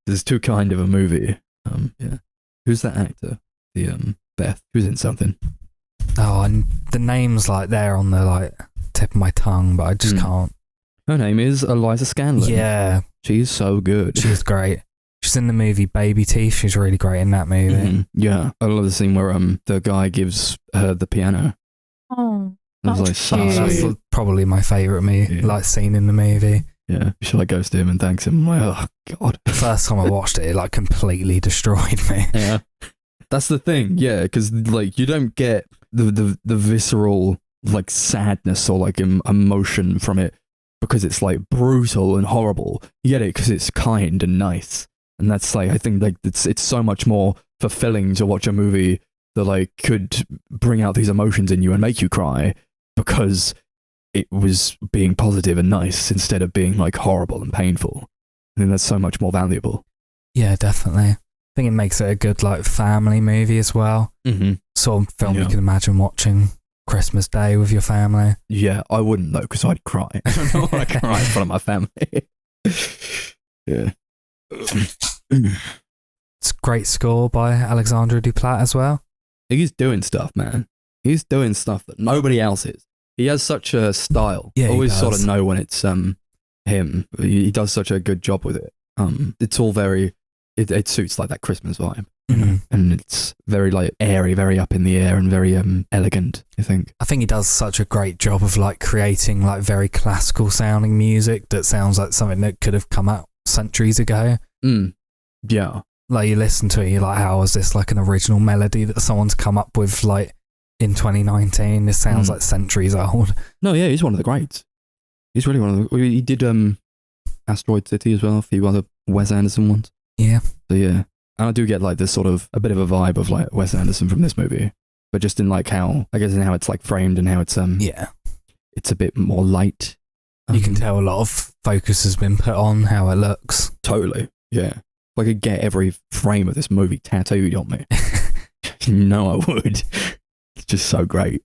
is too kind of a movie. Yeah. Who's that actor? The Beth. Who's in something? Oh, and the name's like there on the like tip of my tongue, but I just can't. Her name is Eliza Scanlon. Yeah, she's so good. She's great. She's in the movie Baby Teeth. She's really great in that movie. Mm-hmm. Yeah, I love the scene where the guy gives her the piano. Oh. That's probably my favourite like scene in the movie. Yeah, she like goes to him and thanks him. I'm like, oh god. The first time I watched it, it like completely destroyed me. Yeah, that's the thing. Yeah, because like you don't get the visceral like sadness or like emotion from it because it's like brutal and horrible. You get it because it's kind and nice, and that's like I think like it's so much more fulfilling to watch a movie that like could bring out these emotions in you and make you cry because it was being positive and nice instead of being like horrible and painful. I think that's so much more valuable. Yeah, definitely. I think it makes it a good like family movie as well. Mm-hmm. Sort of film you can imagine watching Christmas Day with your family. Yeah, I wouldn't though because I'd cry. I don't know when I cry in front of my family. Yeah. It's a great score by Alexandre Duplat as well. He's doing stuff, man. He's doing stuff that nobody else is. He has such a style. Yeah, always sort of know when it's him. He does such a good job with it. It's all very. It suits like that Christmas vibe, and it's very like airy, very up in the air, and very elegant. I think he does such a great job of like creating like very classical sounding music that sounds like something that could have come out centuries ago. Yeah. Like you listen to it, you're like, how is this like an original melody that someone's come up with like in 2019? This sounds like centuries old. No, yeah, he's one of the greats. He's really one of the. He did Asteroid City as well, a few other Wes Anderson ones. Yeah. So yeah, and I do get like this sort of a bit of a vibe of like Wes Anderson from this movie, but just in like how I guess in how it's like framed and how it's it's a bit more light. You can tell a lot of focus has been put on how it looks. Totally. Yeah. If I could get every frame of this movie tattooed on me, you know I would. It's just so great.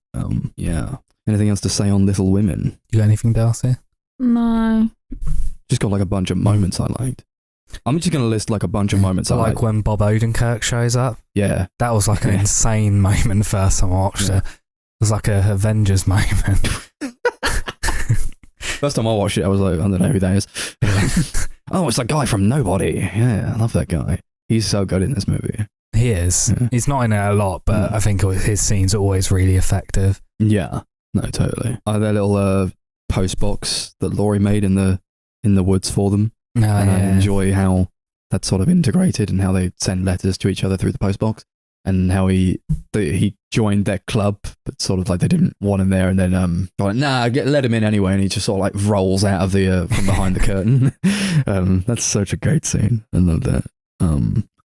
Yeah. Anything else to say on Little Women? You got anything, Darcy? No. Just got like a bunch of moments I liked. I'm just going to list like a bunch of moments I liked. Like when Bob Odenkirk shows up. Yeah. That was like an insane moment the first time I watched it. It was like a Avengers moment. First time I watched it, I was like, I don't know who that is. Oh, it's that guy from Nobody. Yeah, I love that guy. He's so good in this movie. He is. Yeah. He's not in it a lot, but I think his scenes are always really effective. Yeah, no, totally. That little post box that Laurie made in the woods for them. And I enjoy how that's sort of integrated and how they send letters to each other through the post box. And how he joined their club, but sort of like they didn't want him there, and then like let him in anyway, and he just sort of like rolls out of the from behind the curtain. That's such a great scene. I love that.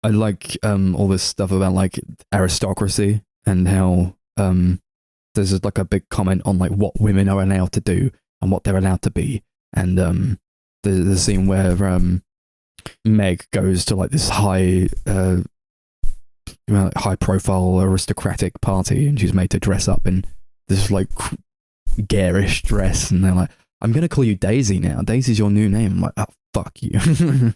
I like all this stuff about like aristocracy and how there's like a big comment on like what women are allowed to do and what they're allowed to be, and the scene where Meg goes to like this high profile aristocratic party, and she's made to dress up in this like garish dress, and they're like, I'm gonna call you Daisy now. Daisy's your new name. I'm like, oh fuck you.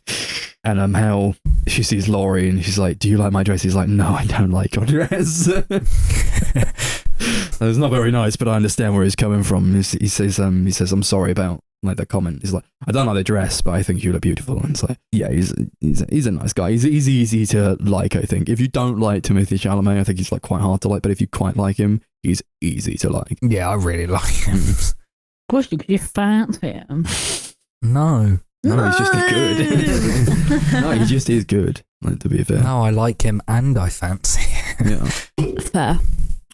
And how she sees Laurie and she's like, do you like my dress? He's like, no, I don't like your dress. It's not very nice, but I understand where he's coming from. He says I'm sorry about like the comment. He's like, I don't like the dress, but I think you look beautiful. And it's like, yeah, he's a nice guy. He's easy to like, I think. If you don't like Timothée Chalamet, I think he's like quite hard to like, but if you quite like him, he's easy to like. Yeah, I really like him. Question, could you fancy him? No, he's just good. No, he just is good, like, to be fair. No, I like him and I fancy him. Yeah. Fair.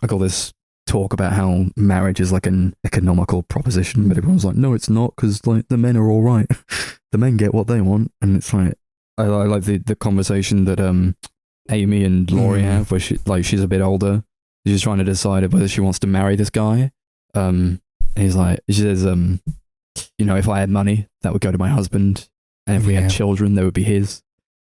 I got this talk about how marriage is like an economical proposition, but everyone's like, no, it's not, because like the men are all right. The men get what they want, and it's like I like the conversation that Amy and Laurie have, where she's a bit older. She's trying to decide whether she wants to marry this guy. And he's like, she says, you know, if I had money, that would go to my husband, and if we had children, they would be his,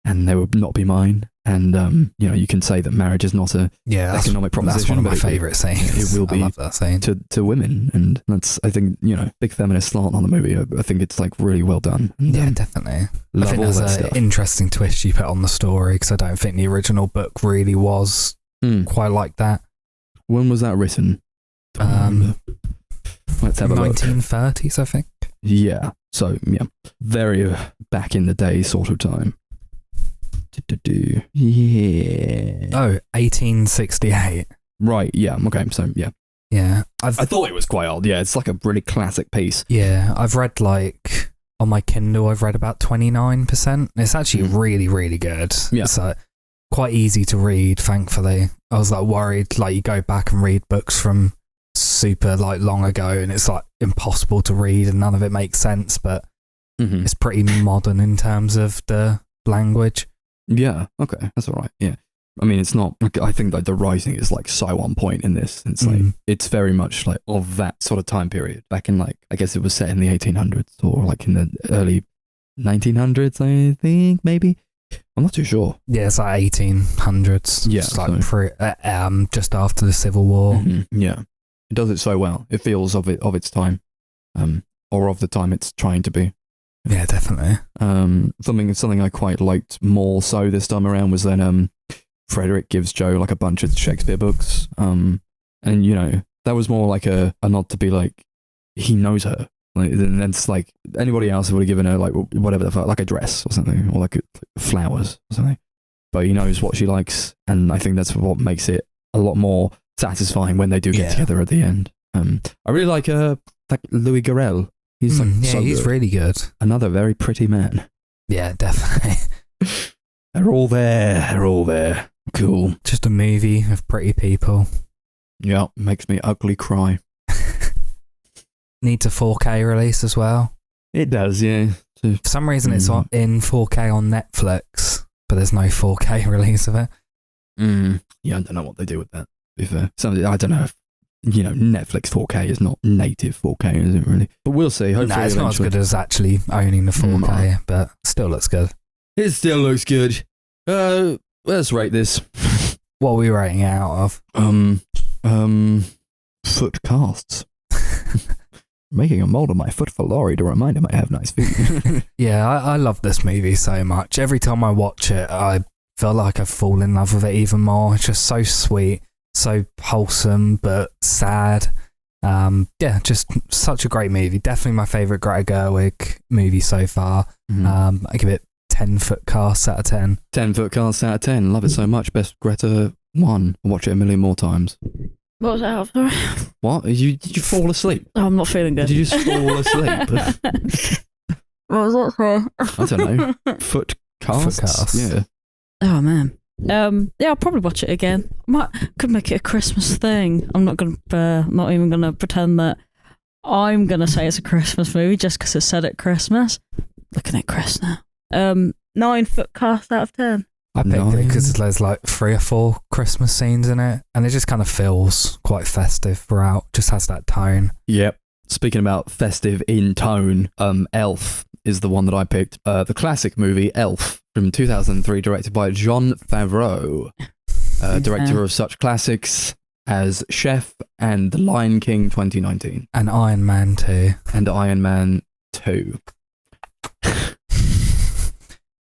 and they would not be mine. And you know, you can say that marriage is not a economic proposition. That's one of my favourite sayings. It will be. I love that saying. To women, and that's, I think, you know, big feminist slant on the movie. I think it's like really well done. And, yeah, definitely. Love I think all there's that an stuff. interesting twist you put on the story, because I don't think the original book really was quite like that. When was that written? Let's have a look. 1930s, I think. Yeah. So yeah, very back in the day sort of time. Yeah. Oh, 1868. Right. Yeah. Okay. So yeah. Yeah. I thought it was quite old. Yeah. It's like a really classic piece. Yeah. I've read like on my Kindle, I've read about 29%. It's actually really, really good. Yeah. It's quite easy to read, thankfully. I was like worried, like you go back and read books from super like long ago and it's like impossible to read and none of it makes sense, but it's pretty modern in terms of the language. Yeah. Okay. That's all right. Yeah. I mean, it's not, I think like the writing is like so on point in this. It's like, it's very much like of that sort of time period back in like, I guess it was set in the 1800s or like in the early 1900s, I think, maybe. I'm not too sure. Yeah, it's like 1800s. Yeah. It's like just after the Civil War. Yeah. It does it so well. It feels of its time, or of the time it's trying to be. Yeah, definitely. Something I quite liked more so this time around was then Frederick gives Joe like a bunch of Shakespeare books, and you know that was more like a nod to be like he knows her. Like, and it's like anybody else would have given her like whatever the fuck, like a dress or something, or like flowers or something. But he knows what she likes, and I think that's what makes it a lot more satisfying when they do get together at the end. I really like Louis Garrel. He's like he's really good. Another very pretty man. Yeah, definitely. They're all there. Cool. Just a movie of pretty people. Yeah, makes me ugly cry. Needs a 4K release as well. It does, yeah. For some reason it's in 4K on Netflix, but there's no 4K release of it. Yeah, I don't know what they do with that. I don't know if, you know, Netflix 4K is not native 4K, is it really? But we'll see. Hopefully, no, it's not as good as actually owning the 4K, but still looks good. It still looks good. Let's rate this. What are we rating it out of? Foot casts. Making a mold of my foot for Laurie to remind him I have nice feet. Yeah, I love this movie so much. Every time I watch it, I feel like I fall in love with it even more. It's just so sweet, so wholesome, but sad. Yeah, just such a great movie. Definitely my favourite Greta Gerwig movie so far. I give it 10 foot casts out of 10. 10 foot casts out of 10. Love it so much. Best Greta 1. I'll watch it a million more times. What was that? Sorry. What? Did you fall asleep? Oh, I'm not feeling good. Did you just fall asleep? What was that for? I don't know. Foot casts? Yeah. Oh, man. Yeah, I'll probably watch it again. Could make it a Christmas thing. I'm not even gonna pretend that I'm gonna say it's a Christmas movie just because it's set at Christmas. Looking at Chris now. 9 foot cast out of 10. I picked it because there's like 3 or 4 Christmas scenes in it, and it just kind of feels quite festive throughout. Just has that tone. Yep. Speaking about festive in tone, Elf is the one that I picked. The classic movie Elf from 2003, directed by Jon Favreau, director of such classics as Chef and The Lion King 2019. And Iron Man 2. And Iron Man 2.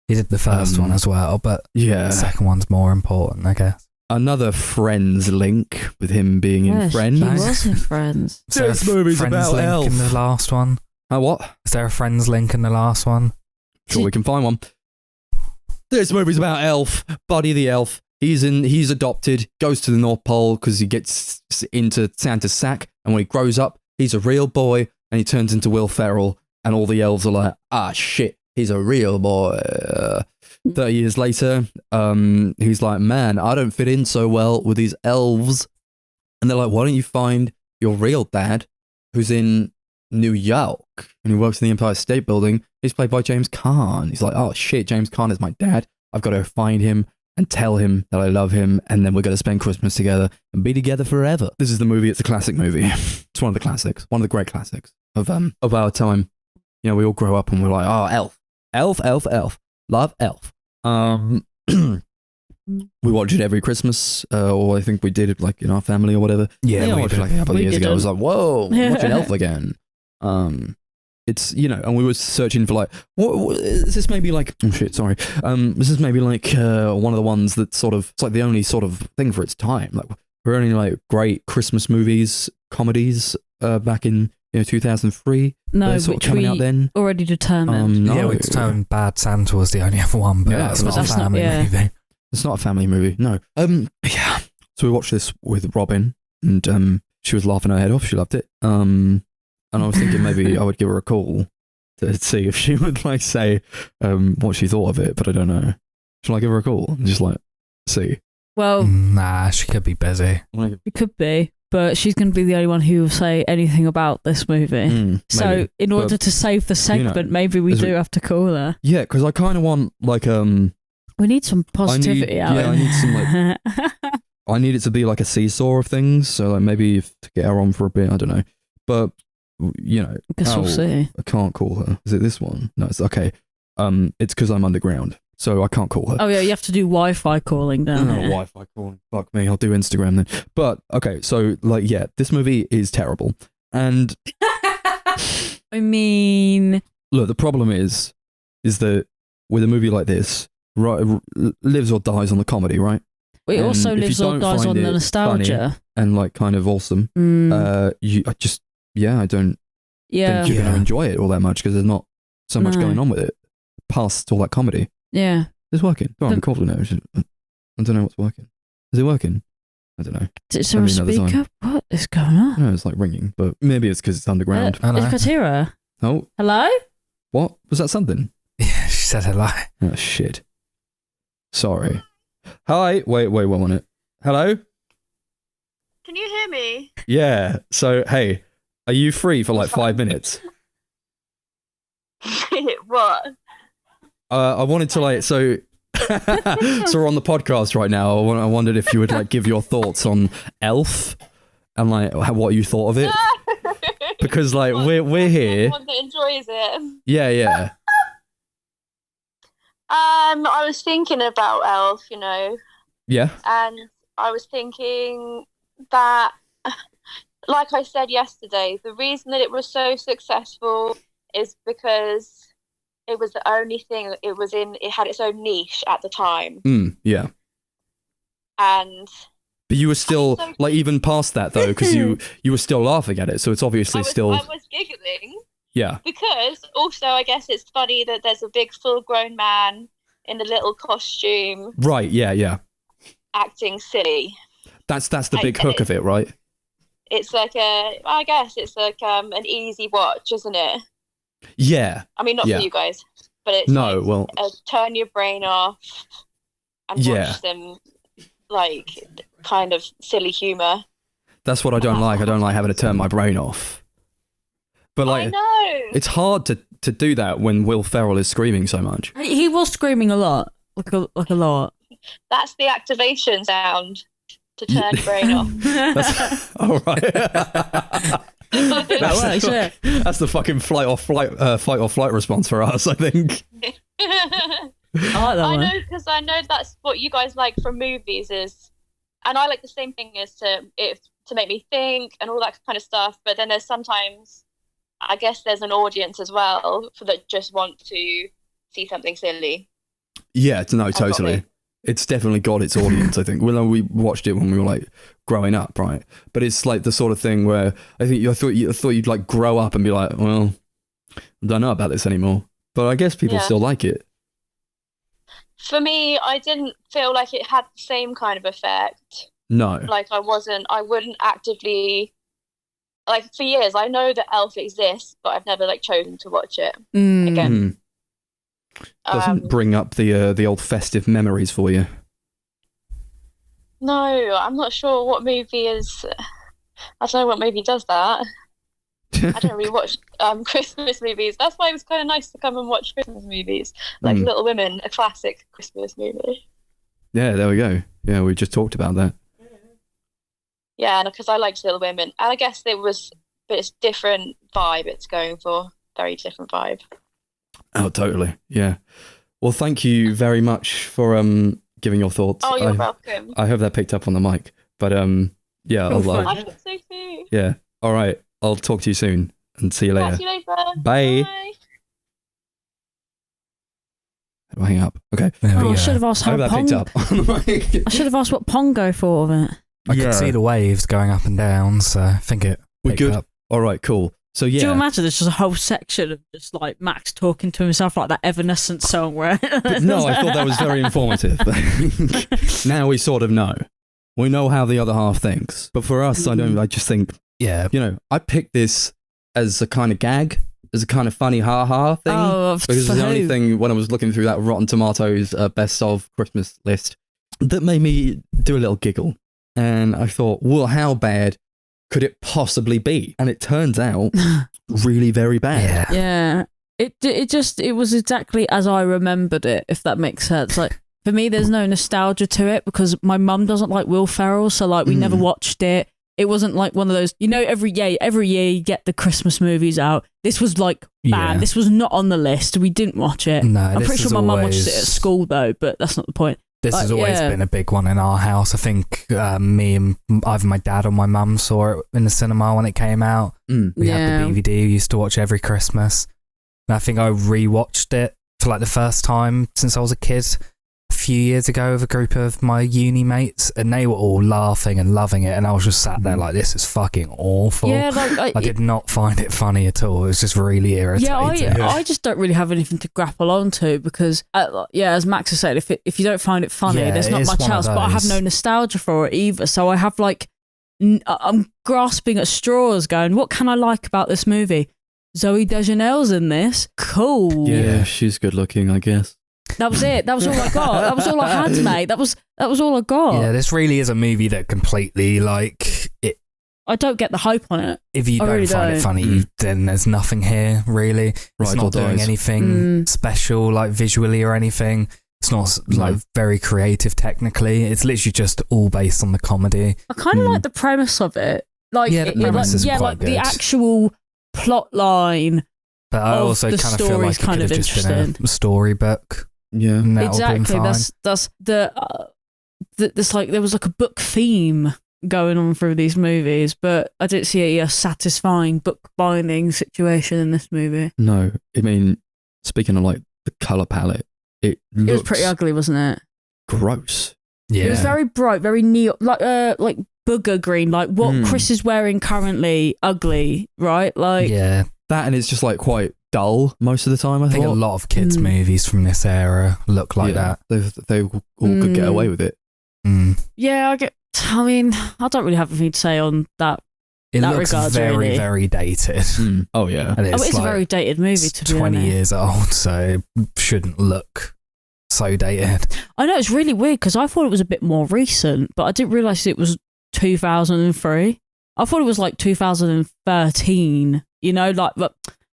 He did the first one as well, but the second one's more important, I guess. Another Friends link with him being in Friends. He was in Friends. Is there a Friends link in the last one? What? Is there a Friends link in the last one? Sure, we can find one. This movie's about Elf, Buddy the Elf. He's adopted, goes to the North Pole because he gets into Santa's sack, and when he grows up, he's a real boy, and he turns into Will Ferrell, and all the elves are like, ah, shit, he's a real boy. 30 years later, he's like, man, I don't fit in so well with these elves. And they're like, why don't you find your real dad, who's in New York, and he works in the Empire State Building. He's played by James Caan. He's like, oh shit, James Caan is my dad. I've got to find him and tell him that I love him, and then we're going to spend Christmas together and be together forever. This is the movie. It's a classic movie. It's one of the classics, one of the great classics of our time. You know, we all grow up and we're like, oh, Elf, Elf, Elf, Elf, love Elf. We watch it every Christmas, or I think we did it like in our family or whatever. Yeah, I we watched it like a couple of years ago. I was like, whoa, I'm watching Elf again. It's, you know, and we were searching for like, what is this? Maybe like, oh shit, sorry. This is maybe like one of the ones that sort of, it's like the only sort of thing for its time. Like, we're only like great Christmas movies, comedies back in 2003. No, sort which of coming we out then. already determined. No. Yeah, we determined Bad Santa was the only other one, but that's not a family movie. It's not a family movie, no. Yeah. So we watched this with Robin, and she was laughing her head off. She loved it. And I was thinking maybe I would give her a call to see if she would like say what she thought of it, but I don't know. Shall I give her a call and just like see? Well, nah, she could be busy. It could be, but she's going to be the only one who will say anything about this movie. So maybe. in order to save the segment, maybe we do have to call her. Yeah, because I kind of want like we need some positivity out of it. I need some like I need it to be like a seesaw of things. So like maybe to get her on for a bit, I don't know, but. You know, I guess we'll see. I can't call her. Is it this one? No, it's okay. It's because I'm underground, so I can't call her. Oh yeah, you have to do Wi-Fi calling down here. Wi-Fi calling. Fuck me, I'll do Instagram then. But okay, so like, yeah, this movie is terrible, and I mean, look, the problem is that with a movie like this, right, lives or dies on the comedy, right? It and also lives or dies on the nostalgia and like kind of awesome. I don't think you're going to enjoy it all that much because there's not so much going on with it past all that comedy. Yeah. It's working. Go on, call it now. I don't know what's working. Is it working? I don't know. Is there a speaker? What is going on? No, it's like ringing, but maybe it's because it's underground. Is Katira? Oh. Hello? What? Was that something? Yeah, she said hello. Oh, shit. Sorry. Hi. Wait 1 minute. Hello? Can you hear me? Yeah. So, hey. Are you free for like 5 minutes? What? I wanted to like, so we're on the podcast right now. I wondered if you would like give your thoughts on Elf and like what you thought of it. Because like we're here. Someone that enjoys it. Yeah. I was thinking about Elf, Yeah. And I was thinking that, like I said yesterday, the reason that it was so successful is because it was the only thing it had its own niche at the time. Yeah. And but you were still like even past that though, because you were still laughing at it, so it's obviously still. I was giggling. Yeah. Because also I guess it's funny that there's a big full-grown man in a little costume. Right. Yeah. Acting silly. That's the big hook of it, right? It's like an easy watch, isn't it? Yeah. I mean, not for you guys, but it's turn your brain off and watch some like kind of silly humor. That's what I don't like. I don't like having to turn my brain off. But like, I know it's hard to do that when Will Ferrell is screaming so much. He was screaming a lot, like a lot. That's the activation sound to turn your brain off. That's, all right. That's the fucking fight or flight response for us, I think. I like that I one. know, because I know that's what you guys like from movies and I like the same thing as to make me think and all that kind of stuff. But then there's sometimes, I guess there's an audience as well that just want to see something silly. Yeah, no, totally. It's definitely got its audience, I think. Well, we watched it when we were like growing up, right? But it's like the sort of thing where I thought you'd like grow up and be like, well, I don't know about this anymore. But I guess people still like it. For me, I didn't feel like it had the same kind of effect. No. Like I wouldn't actively, like for years, I know that Elf exists, but I've never like chosen to watch it again. Doesn't bring up the old festive memories for you. No, I'm not sure what movie is. I don't know what movie does that. I don't really watch Christmas movies. That's why it was kind of nice to come and watch Christmas movies, like Little Women, a classic Christmas movie. Yeah, there we go. Yeah, we just talked about that. Yeah, because I liked Little Women, and I guess it's different vibe it's going for. Very different vibe. Oh, totally. Yeah. Well, thank you very much for giving your thoughts. Oh, you're welcome. I hope that picked up on the mic. But yeah, I think so too. Yeah. All right. I'll talk to you soon and see you later. See you later. Bye. Bye. I'll hang up. Okay. I should have asked I how hope that picked up on the mic. I should have asked what Pongo thought of it. I could see the waves going up and down, so I think it We're good. up. All right, cool. So yeah. Do you imagine there's just a whole section of just like Max talking to himself like that Evanescence song where No, I thought that was very informative. Now we sort of know. We know how the other half thinks. But for us, I just think, Yeah. I picked this as a kind of gag, as a kind of funny ha-ha thing. Oh, because it's the only thing when I was looking through that Rotten Tomatoes best of Christmas list that made me do a little giggle. And I thought, well, how bad could it possibly be? And it turns out really very bad. Yeah. It was exactly as I remembered it, if that makes sense. Like for me, there's no nostalgia to it because my mum doesn't like Will Ferrell, so like we never watched it. It wasn't like one of those, every year you get the Christmas movies out. This was like bad. This was not on the list. We didn't watch it. No, I'm pretty sure my mum watched it at school though, but that's not the point. This has always been a big one in our house. I think me and either my dad or my mum saw it in the cinema when it came out. We had the DVD we used to watch every Christmas. And I think I rewatched it for like the first time since I was a kid a few years ago with a group of my uni mates, and they were all laughing and loving it, and I was just sat there like, this is fucking awful. Yeah, like I did not find it funny at all. It was just really irritating. Yeah, I just don't really have anything to grapple onto because, as Max has said, if you don't find it funny, there's not much else. But I have no nostalgia for it either, so I have like, I'm grasping at straws, going, what can I like about this movie? Zoe Deschanel's in this. Cool. Yeah, she's good looking, I guess. That was it. That was all I got. That was all I had, mate. That was all I got. Yeah, this really is a movie that completely it. I don't get the hype on it. If you don't find it funny, then there's nothing here really. It's not doing anything special, like visually or anything. It's not like very creative technically. It's literally just all based on the comedy. I kind of like the premise of it. Like, the premise is quite good. The actual plot line. But I also kind of feel like it could have just been a storybook. Yeah, exactly. That's there's like there was like a book theme going on through these movies, but I didn't see a satisfying book binding situation in this movie. No, I mean, speaking of like the color palette, it was pretty ugly, wasn't it? Gross. Yeah, it was very bright, very neon, like booger green, like what Chris is wearing currently. Ugly, right? Like that, and it's just like quite dull most of the time. I think a lot of kids' movies from this era look like that. They all could get away with it. Yeah, I mean, I don't really have anything to say on that. It that looks regards, very, really. very dated. Oh yeah, and it's a very dated movie. To be 20 honest. years old, so it shouldn't look so dated. I know, it's really weird because I thought it was a bit more recent, but I didn't realise it was 2003. I thought it was like 2013. But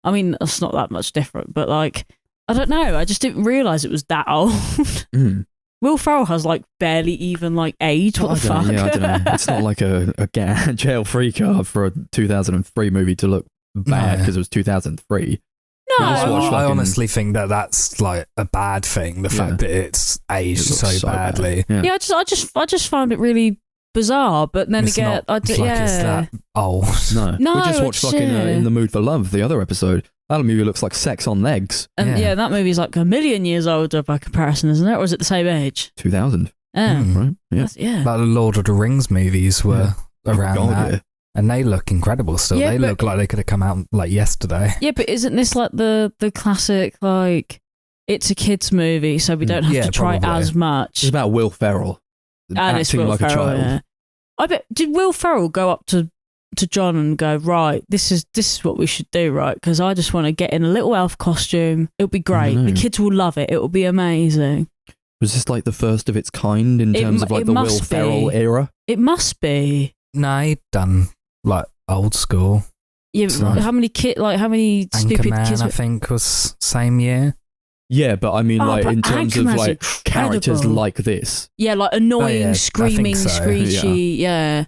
I mean, it's not that much different, but like, I don't know. I just didn't realise it was that old. Will Ferrell has like barely even like aged. What the fuck? Yeah, I don't know. It's not like a jail-free card for a 2003 movie to look bad because it was 2003. No, I honestly think that that's like a bad thing. The fact that it's aged so badly. Bad. Yeah, I just found it really bizarre. But then it's again, not it's that old. No, No, we just watched it's fucking In the Mood for Love, the other episode. That movie looks like Sex on Legs. And that movie's like a million years older by comparison, isn't it? Or is it the same age? 2000. Oh, right? Yeah. Like the Lord of the Rings movies were around that. Yeah. And they look incredible still. Yeah, they look like they could have come out like yesterday. Yeah, but isn't this like the classic, like, it's a kid's movie, so we don't have to try as much? It's about Will Ferrell. And it's Will like Ferrell, a child. yeah. I bet, did Will Ferrell go up to John and go, right, this is what we should do, right? Because I just want to get in a little elf costume. It'll be great. The kids will love it. It will be amazing. Was this like the first of its kind in terms of like the Will Ferrell era? It must be. No, he'd done like old school. Yeah, how many stupid Anchorman, kids? I think was same year. Yeah, but I mean, like in terms of like characters like this. Yeah, like annoying, screaming, screechy. Yeah.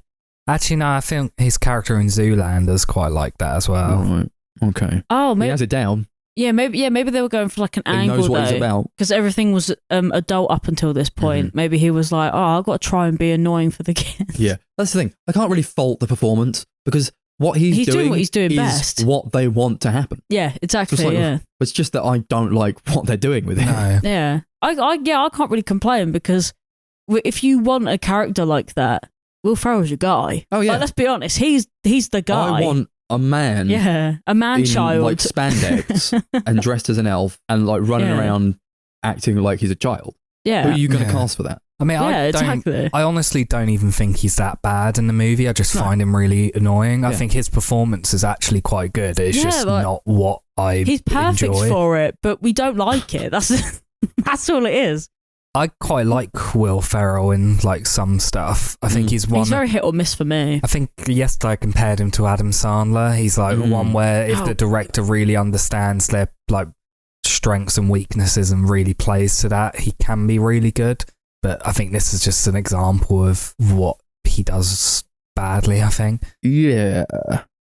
Actually, no, I think his character in Zoolander's quite like that as well. Right. Okay. Oh, maybe he has it down. Yeah, maybe they were going for like an angle. He knows what he's about because everything was adult up until this point. Mm-hmm. Maybe he was like, "Oh, I've got to try and be annoying for the kids." Yeah, that's the thing. I can't really fault the performance because what he's doing what he's doing is best. What they want to happen. Yeah, exactly. Like, yeah, it's just that I don't like what they're doing with it. No. Yeah, I can't really complain because if you want a character like that, Will Ferrell's your guy. Oh yeah, like, let's be honest, he's the guy. I want a man. Yeah, a man child, like spandex and dressed as an elf and like running around acting like he's a child. Yeah, who are you going to cast for that? I mean, I honestly don't even think he's that bad in the movie. I just find him really annoying. I think his performance is actually quite good. It's just not what I He's perfect enjoy. for it, but we don't like it. That's all it is. I quite like Will Ferrell in like some stuff. I think he's very hit or miss for me. I think yesterday I compared him to Adam Sandler. He's like one where if the director really understands their like strengths and weaknesses and really plays to that, he can be really good. But I think this is just an example of what he does badly, I think. Yeah.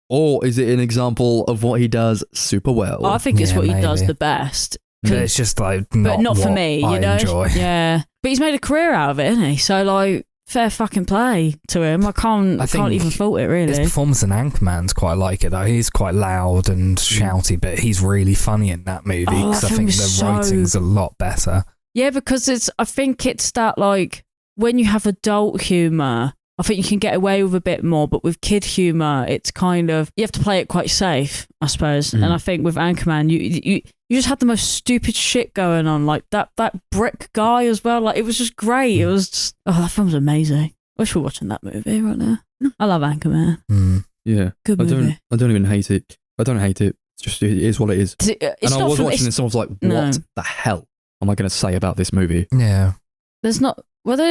Or is it an example of what he does super well? I think it's what he does the best. But it's just like but not for me, you know. Enjoy. Yeah, but he's made a career out of it, hasn't he? So like, fair fucking play to him. I can't even fault it really. His performance in Anchorman's quite like it though. He's quite loud and shouty, but he's really funny in that movie because I think the writing's a lot better. Yeah, because I think it's that like when you have adult humour, I think you can get away with a bit more, but with kid humour, it's kind of you have to play it quite safe, I suppose. And I think with Anchorman, you just had the most stupid shit going on, like that brick guy as well. Like it was just great. It was just that film's amazing. I wish we were watching that movie right now. I love Anchorman. Yeah, good movie. I don't even hate it. I don't hate it. It's just it is what it is. And I was watching this, and I was like, "What the hell am I going to say about this movie?" Yeah, there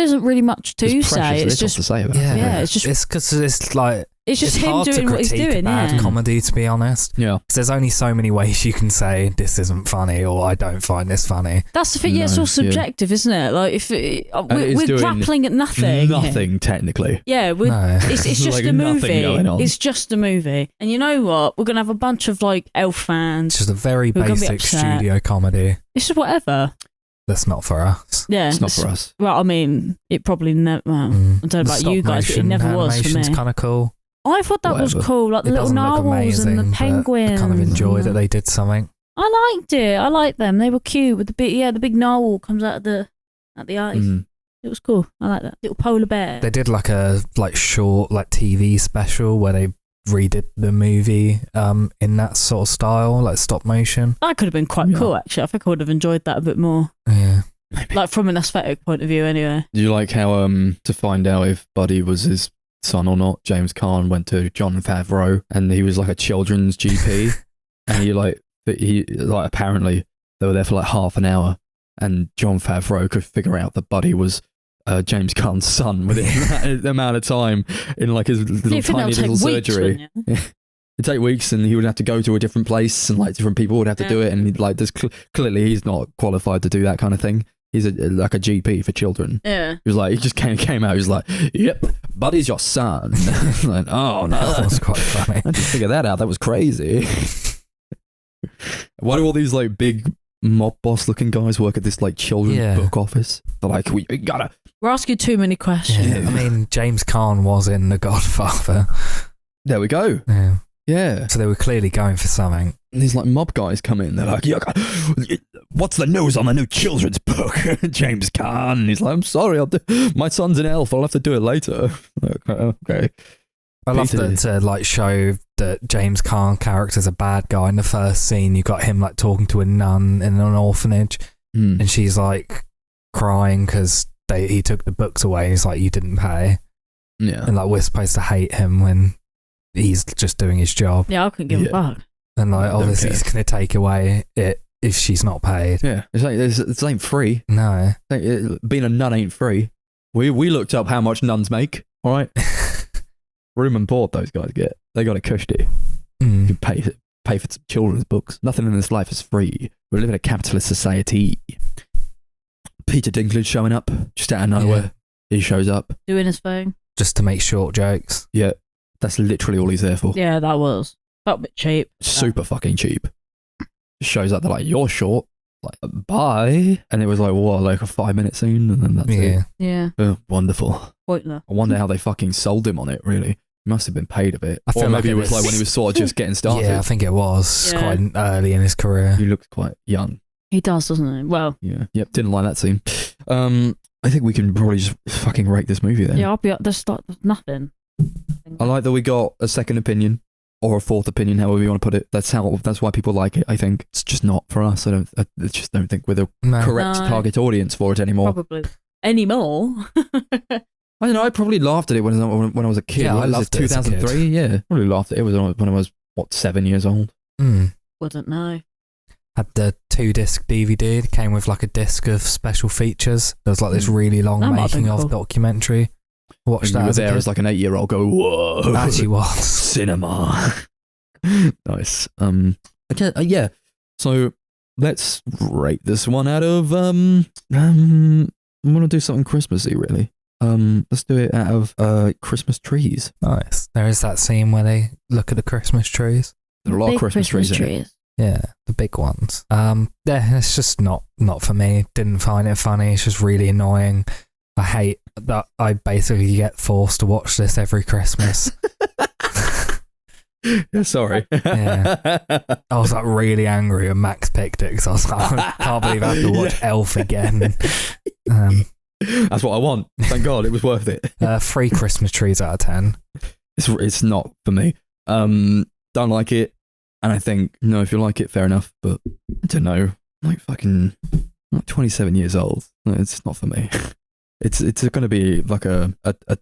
isn't really much to say. It's just to say about it. It's just it's because it's like. It's just him hard doing to what he's doing. Bad comedy, to be honest. Yeah, because there's only so many ways you can say this isn't funny or I don't find this funny. That's the thing. It's all subjective, isn't it? Like if we're grappling at nothing technically. Yeah, it's just like a movie. It's just a movie, and you know what? We're gonna have a bunch of like elf fans. It's just a very basic studio comedy. It's just whatever. That's not for us. Yeah, it's not for us. Well, I mean, it probably never. Well, I don't know about you guys, but it never was for me. Animation's kind of cool. I thought that was cool, like the little narwhals and the penguins. I kind of enjoyed that they did something. I liked it. I liked them. They were cute with the big narwhal comes out of the eyes. It was cool. I like that little polar bear. They did like a short TV special where they redid the movie in that sort of style, like stop motion. That could have been quite cool, actually. I think I would have enjoyed that a bit more. Yeah. Like from an aesthetic point of view, anyway. Do you like how to find out if Buddy was his son or not, James Caan went to Jon Favreau and he was like a children's GP and he apparently they were there for like half an hour and Jon Favreau could figure out that Buddy was James Caan's son within that amount of time in like his tiny little surgery. It'd take weeks and he would have to go to a different place and like different people would have to do it and clearly he's not qualified to do that kind of thing. He's like a GP for children. Yeah. He was like, he just came out. He was like, "Yep, Buddy's your son." Like, oh no, That was quite funny. I just figured that out. That was crazy. Why do all these like big mob boss looking guys work at this like children's book office? They're like, we gotta. We're asking too many questions. Yeah. I mean, James Caan was in The Godfather. There we go. Yeah. Yeah. So they were clearly going for something. And these like mob guys come in. They're like, yeah, "What's the news on the new children's book?" James Caan. And he's like, "I'm sorry, my son's an elf. I'll have to do it later." Okay. I love that to like show that James Caan character's a bad guy. In the first scene, you got him like talking to a nun in an orphanage, and she's like crying because he took the books away. He's like, "You didn't pay." Yeah. And like we're supposed to hate him when he's just doing his job. Yeah, I couldn't give a fuck. And like obviously he's going to take away it if she's not paid. Yeah. It ain't free. No. Being a nun ain't free. We looked up how much nuns make. All right. Room and board those guys get. They got a cushy. You can pay for some children's books. Nothing in this life is free. We live in a capitalist society. Peter Dinklage showing up just out of nowhere. Yeah. He shows up. Doing his thing. Just to make short jokes. Yeah. That's literally all he's there for. Yeah, that was. Felt a bit cheap. Super fucking cheap. Shows up, they're like, "You're short." Like, "Bye." And it was like, what, like a 5-minute scene? And then that's it. Yeah. Oh, wonderful. Pointless. I wonder how they fucking sold him on it, really. He must have been paid a bit. I feel Or maybe like it was like when he was sort of just getting started. Yeah, I think it was quite early in his career. He looked quite young. He does, doesn't he? Well. Yeah. Yep, didn't like that scene. I think we can probably just fucking rate this movie then. Yeah, I'll be. There's nothing. I like that we got a second opinion or a fourth opinion, however you want to put it. That's why people like it. I think it's just not for us. I just don't think we're the correct target audience for it anymore. Probably anymore. I don't know. I probably laughed at it when I was a kid. Yeah, I loved it 2003. Yeah, probably laughed at it. When I was 7 years old. Wouldn't know. Had the 2-disc DVD. It came with like a disc of special features. There was like this really long making of documentary. Watched that. You were there as like an 8-year-old. Go, whoa! Actually, was cinema. Nice. Okay. Yeah. So let's rate this one out of I'm gonna do something Christmassy, really. Let's do it out of Christmas trees. Nice. There is that scene where they look at the Christmas trees. There are a lot of Christmas trees in it. Yeah, the big ones. Yeah, it's just not for me. Didn't find it funny. It's just really annoying. I hate that I basically get forced to watch this every Christmas. Yeah, sorry. Yeah. I was like really angry when Max picked it because I was like, I can't believe I have to watch Elf again. That's what I want. Thank God, it was worth it. 3 Christmas trees out of 10. It's not for me. Don't like it. And I think, no, if you like it, fair enough. But I don't know, like 27 years old. It's not for me. It's going to be like a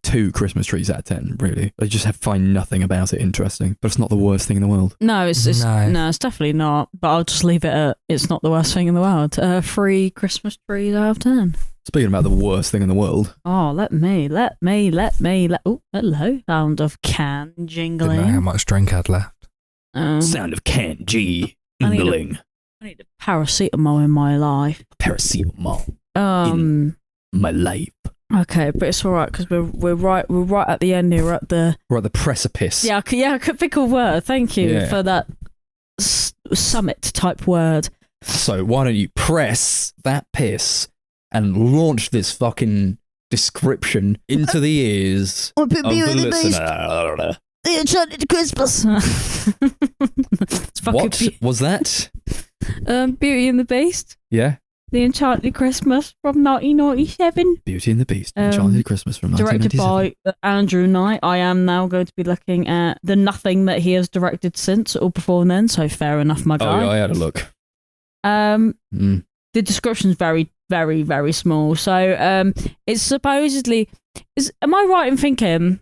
2 Christmas trees out of 10, really. I just find nothing about it interesting. But it's not the worst thing in the world. No, it's definitely not. But I'll just leave it at it's not the worst thing in the world. 3 Christmas trees out of 10. Speaking about the worst thing in the world. Oh, let me. Oh, hello. Sound of can jingling. Didn't know how much drink I'd left. Sound of can jingling. I need a paracetamol in my life. Paracetamol in my life. Okay, but it's all right because we're right at the end here. We're at the precipice. Yeah, I could pick a word. Thank you for that summit type word. So why don't you press that piss and launch this fucking description into the ears of the listener. The Enchanted Christmas. What was that? Beauty and the Beast. Yeah. The Enchanted Christmas from 1997. Beauty and the Beast. Enchanted Christmas from 1997. Directed by Andrew Knight. I am now going to be looking at the nothing that he has directed since or before then, so fair enough, my guy. Oh, yeah, I had a look. The description's very, very, very small. So it's supposedly... Am I right in thinking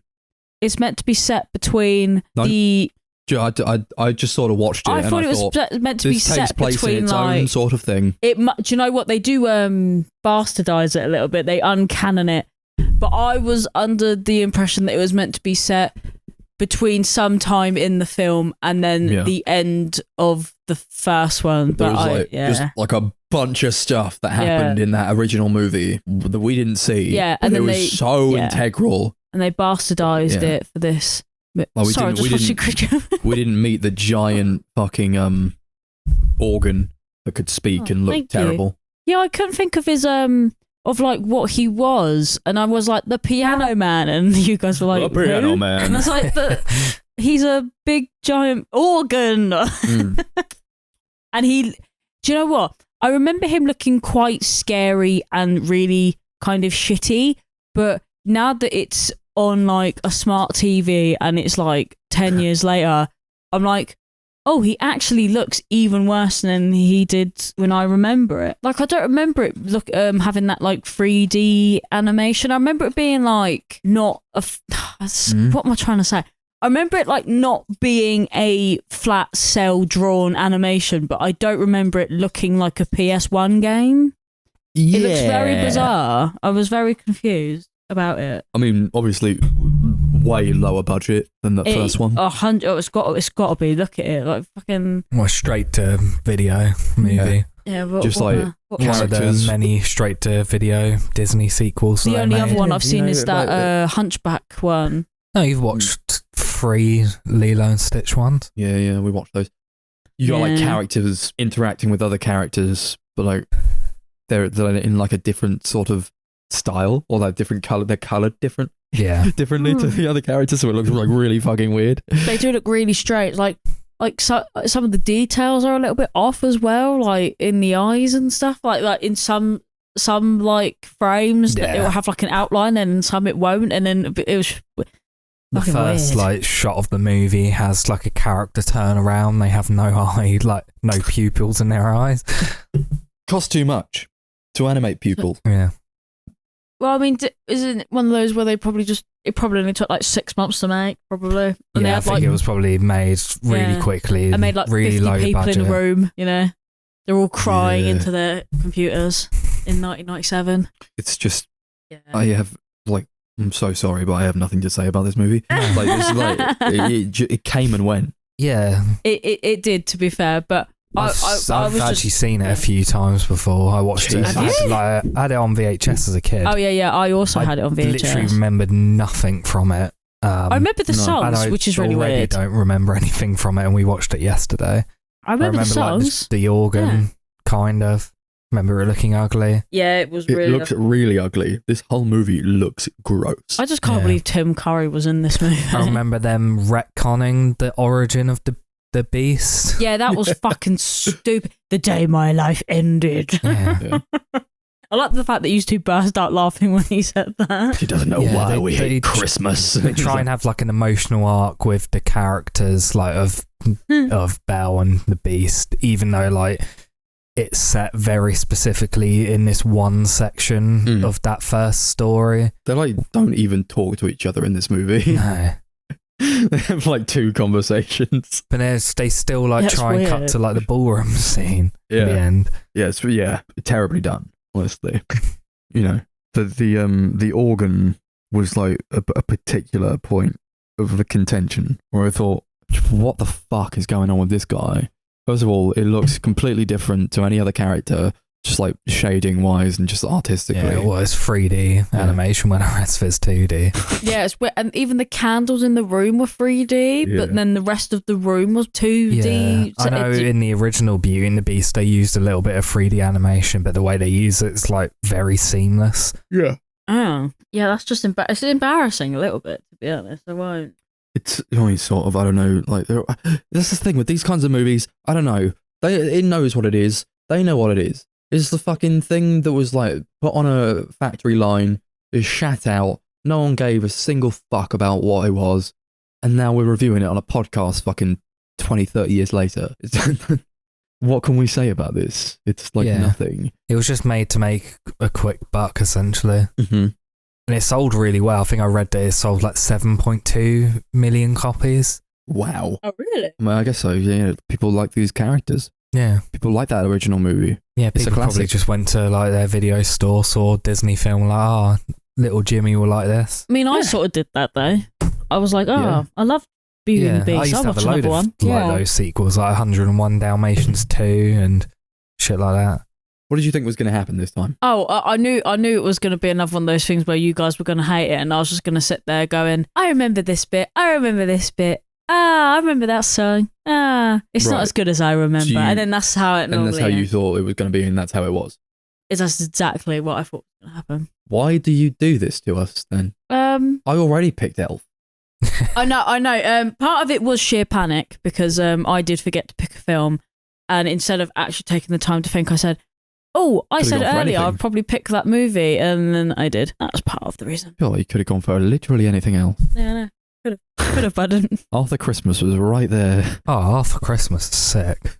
it's meant to be set between the... I just sort of watched it. I thought it was meant to be set between its like own sort of thing. Do you know what they do? Bastardize it a little bit. They uncanon it. But I was under the impression that it was meant to be set between some time in the film and then the end of the first one. There was just like a bunch of stuff that happened in that original movie that we didn't see. Yeah, and it then was so integral. And they bastardized it for this. Like we didn't meet the giant fucking organ that could speak and look terrible. Yeah, I couldn't think of his of like what he was, and I was like the piano man, and you guys were like the piano who? man. And I was like, but he's a big giant organ. And do you know what? I remember him looking quite scary and really kind of shitty, but now that it's on like a smart TV and it's like 10 years later, I'm like, oh, he actually looks even worse than he did when I remember it. Like, I don't remember it having that like 3D animation. I remember it being like not what am I trying to say? I remember it like not being a flat cell drawn animation, but I don't remember it looking like a PS1 game. Yeah. It looks very bizarre. I was very confused about it. I mean, obviously, way lower budget than the first one. It's got to be. Look at it, like fucking. Well, straight to video movie. Yeah, one of the many straight to video Disney sequels. The only other one I've seen is that Hunchback one. No, you've watched 3 Lilo and Stitch ones. Yeah, we watched those. You got like characters interacting with other characters, but like they're in like a different sort of style, or they're different color. They're colored differently to the other characters, so it looks like really fucking weird. They do look really strange. Like some of the details are a little bit off as well, like in the eyes and stuff. Like in some like frames that it will have like an outline, and some it won't, and then it was. The first weird. Like shot of the movie has like a character turn around. They have no eye, like no pupils in their eyes. Cost too much to animate pupils. Yeah. Well, I mean, isn't it one of those where it probably only took like 6 months to make, probably? And I think it was probably made really quickly. And made like really 50 low people budget. in the room, you know? They're all crying into their computers in 1997. It's just, I'm so sorry, but I have nothing to say about this movie. It came and went. Yeah. It did, to be fair, but I've actually seen it a few times before. I watched it. I had it on VHS as a kid. Oh yeah. I also had it on VHS. I literally remembered nothing from it. I remember the songs, which is really weird. I don't remember anything from it, and we watched it yesterday. I remember the songs. Like, the organ, kind of. Remember it looking ugly? Yeah, it was really. It looks really ugly. This whole movie looks gross. I just can't believe Tim Curry was in this movie. I remember them retconning the origin of the beast. Yeah, that was fucking stupid. The day my life ended. Yeah. I like the fact that you two burst out laughing when he said that. He doesn't know why we hate Christmas. They try and have like an emotional arc with the characters, like of Belle and the Beast, even though like it's set very specifically in this one section of that first story. They like don't even talk to each other in this movie. No. They have like 2 conversations. But they still like try and cut to like the ballroom scene at the end. Yeah, it's terribly done, honestly. You know, the organ was like a particular point of the contention where I thought, what the fuck is going on with this guy? First of all, it looks completely different to any other character, just like shading wise and just artistically. Yeah, well, it's 3D animation when the rest of it's 2D. Yeah, it's weird. And even the candles in the room were 3D, but then the rest of the room was 2D. Yeah. I know in the original Beauty and the Beast, they used a little bit of 3D animation, but the way they use it's like very seamless. Yeah. Oh, yeah, that's just it's embarrassing a little bit, to be honest. I won't. It's only sort of, I don't know, like, that's the thing with these kinds of movies, I don't know, it knows what it is, they know what it is. It's the fucking thing that was like put on a factory line, is shat out, no one gave a single fuck about what it was, and now we're reviewing it on a podcast fucking 20, 30 years later. What can we say about this? It's like nothing. It was just made to make a quick buck, essentially. Mm-hmm. And it sold really well. I think I read that it sold like 7.2 million copies. Wow. Oh, really? Well, I guess so. Yeah, people like these characters. Yeah. People like that original movie. Yeah, people probably just went to like their video store, saw Disney film, like, little Jimmy will like this. I mean, I sort of did that though. I was like, I love Beauty and the Beast. I used to have a load of one. like those sequels, like 101 Dalmatians 2 and shit like that. What did you think was going to happen this time? Oh, I knew it was going to be another one of those things where you guys were going to hate it, and I was just going to sit there going, I remember this bit. I remember this bit. I remember that song. It's not as good as I remember. So and then that's how it normally And that's how you is. thought it was going to be, and that's how it was. That's exactly what I thought was going to happen. Why do you do this to us then? I already picked Elf. I know. Part of it was sheer panic because I did forget to pick a film, and instead of actually taking the time to think, I said, "Oh, I Could've said gone for earlier anything. I'd probably pick that movie," and then I did. That was part of the reason. Sure, you could have gone for literally anything else. Yeah, no. Could have, but I didn't. Arthur Christmas was right there. Oh, Arthur Christmas is sick.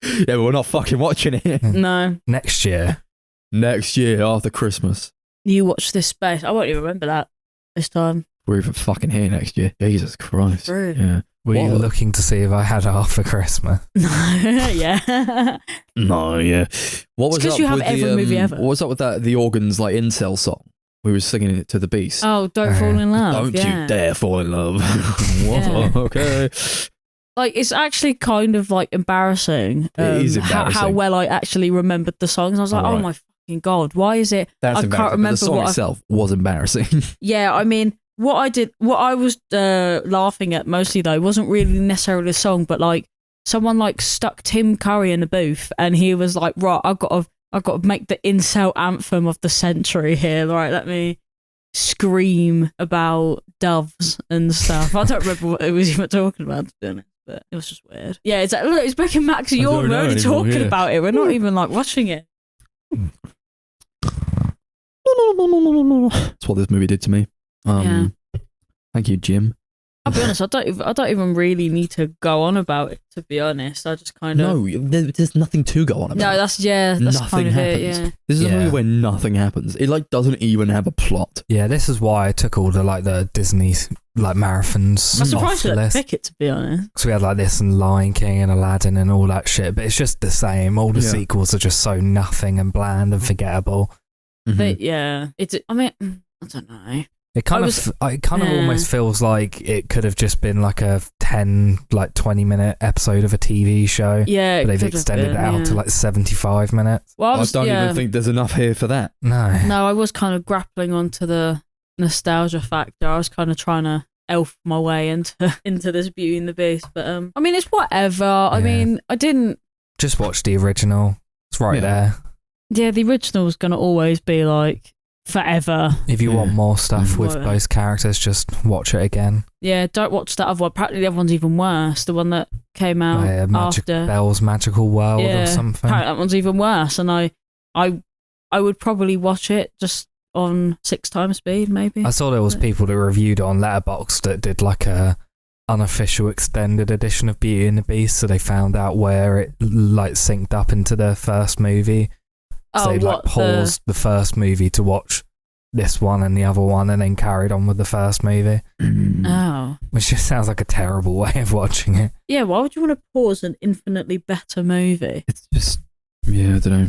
Yeah, but we're not fucking watching it. No, Next year. Next year, Arthur Christmas. you watch this space. I won't even remember that this time. We're even fucking here next year. Jesus Christ. True. Yeah. Were you What? looking to see if I had Arthur Christmas? Yeah. No, yeah. What was It's 'cause up you have with every the, movie ever. What was up with that? The Organs like incel song. We were singing it to the beast. Oh, don't fall in love. Don't yeah. you dare fall in love. What? Yeah. Okay. Like, it's actually kind of like embarrassing. It is How embarrassing. well I actually remembered the songs. I was like, All oh right. my fucking God, why is it? That's I embarrassing. can't But remember the song what I itself was embarrassing. Yeah, I mean, what I was laughing at mostly though wasn't really necessarily the song, but like someone like stuck Tim Curry in the booth, and he was like, "Right, I've got to make the incel anthem of the century here. Right, let me scream about doves and stuff." I don't remember what it was even talking about, to be honest, but it was just weird. Yeah, it's like, look, it's breaking Max and I Yawn. don't We're know only anymore, talking yeah. about it. We're not even like watching it. That's what this movie did to me. Yeah. Thank you, Jim. I'll be honest, I don't even really need to go on about it, to be honest. I just kind of No, there's nothing to go on about. No, that's Nothing kind of happens. it. Yeah, This is a Yeah. movie where nothing happens. It like doesn't even have a plot. Yeah, this is why I took all the like the Disney like marathons I'm off surprised the you let list. pick it, to be honest. Because we had like this and Lion King and Aladdin and all that shit, but it's just the same. All the Yeah. sequels are just so nothing and bland and forgettable. Mhm. But yeah, I mean, I don't know. It kind of Yeah. almost feels like it could have just been like a 20-minute episode of a TV show. Yeah, But they've could have extended been, it out yeah. to like 75 minutes. Well, I don't even think there's enough here for that. No. No, I was kind of grappling onto the nostalgia factor. I was kind of trying to elf my way into this Beauty and the Beast, but I mean, it's whatever. I Yeah. mean, I didn't. Just watch the original. It's right Yeah. there. Yeah, the original was going to always be like forever. If you Yeah. want more stuff with Whatever. those characters, just watch it again. Yeah, don't watch that other one. Apparently, the other one's even worse. The one that came out after. Bell's Magical World Yeah, or something. apparently that one's even worse. And I would probably watch it just on 6 times speed, maybe. I saw there was people that reviewed it on Letterboxd that did like a unofficial extended edition of Beauty and the Beast, so they found out where it like synced up into the first movie. So they like paused the first movie to watch this one and the other one, and then carried on with the first movie, Oh. which just sounds like a terrible way of watching it. Yeah, why would you want to pause an infinitely better movie? It's just, yeah, I don't know.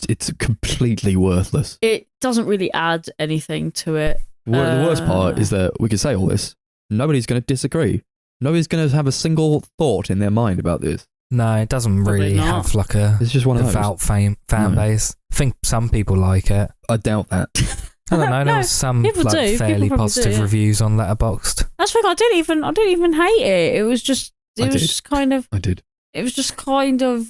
It's completely worthless. It doesn't really add anything to it. The worst part is that we could say all this. Nobody's going to disagree. Nobody's going to have a single thought in their mind about this. No, it doesn't Probably really not. have like a It's just one of those. devout fan No. base. I think some people like it. I doubt that. I don't know. There No, was some people like do. fairly People probably positive do, yeah. reviews on Letterboxd. That's the thing. I didn't even hate it. It was just. I It was did. just kind of. I did. It was just kind of.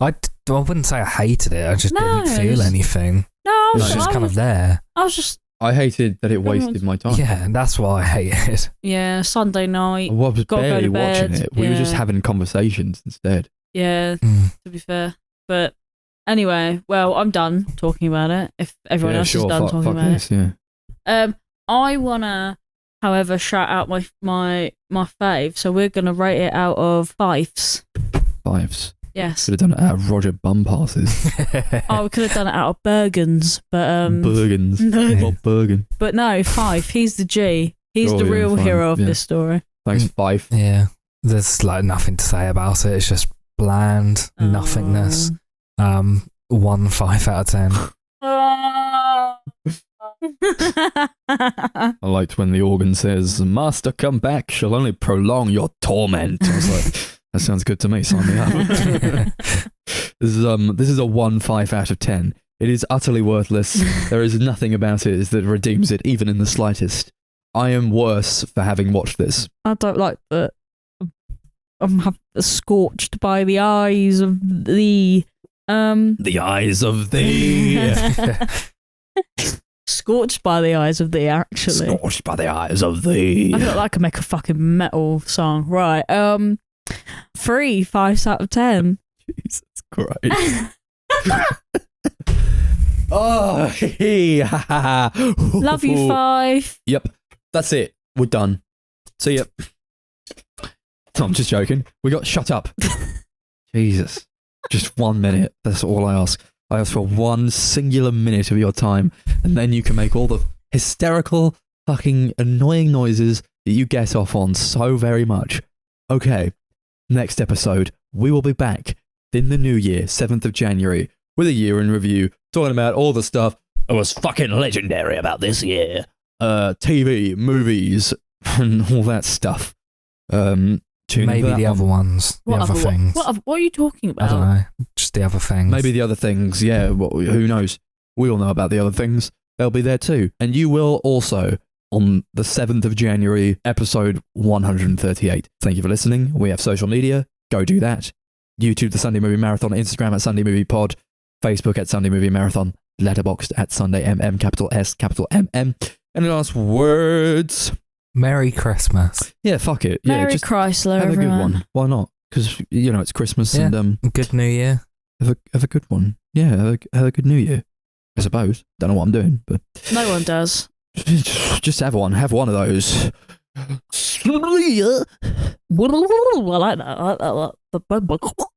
I wouldn't say I hated it. I just No, didn't feel it's- anything. No, I It was, was just I kind was, of there. I was just. I hated that it wasted my time. Yeah, that's why I hate it. Yeah, Sunday I night. was Gotta go barely to watching bed, it. We were just yeah. having conversations instead. Yeah, Mm. to be fair. But anyway, well, I'm done talking about it. If everyone Yeah, else sure, is done fuck talking about this, yeah. it. I wanna, however, shout out my fave. So we're gonna rate it out of 5s. 5s. Yes. Should have done it out of Roger Bum passes. Oh, we could have done it out of Bergens, but Bergens. no. Bob Bergen. But no, 5. He's the G. He's Oh, the yeah, real fine, hero of yeah. this story. Thanks, 5. Yeah, there's like nothing to say about it. It's just bland nothingness. 1 5 out of 10. I liked when the organ says, "Master, come back, shall only prolong your torment." I was like, that sounds good to me, sign me up. This is a 1.5 out of 10. It is utterly worthless. There is nothing about it that redeems it, even in the slightest. I am worse for having watched this. I don't like that. I'm scorched by the eyes of the. The eyes of thee. Scorched by the eyes of thee, actually. Scorched by the eyes of thee. I feel like I could make a fucking metal song. Right. 3 5 out of 10. Jesus Christ. Oh, Love you, 5. Yep. That's it. We're done. See ya. No, I'm just joking. We got shut up. Jesus. Just 1 minute. That's all I ask. I ask for 1 singular minute of your time, and then you can make all the hysterical, fucking annoying noises that you get off on so very much. Okay. Next episode, we will be back in the new year, 7th of January, with a year in review, talking about all the stuff that was fucking legendary about this year. TV, movies, and all that stuff. Maybe the other ones, the other things. What are you talking about? I don't know. Just the other things. Maybe the other things, yeah. Who knows? We all know about the other things. They'll be there too. And you will also on the 7th of January, episode 138. Thank you for listening. We have social media. Go do that. YouTube, The Sunday Movie Marathon. Instagram at Sunday Movie Pod. Facebook at Sunday Movie Marathon. Letterboxd at Sunday MM, capital S, capital MM. Any last words? Merry Christmas. Yeah, fuck it. Merry just Chrysler, have everyone. a good one. Why not? Because, you know, it's Christmas Yeah. and Good New Year. have a good one. Yeah, have a good New Year, I suppose. Don't know what I'm doing, but No one does. just have one. Have one of those. I like that. I like that.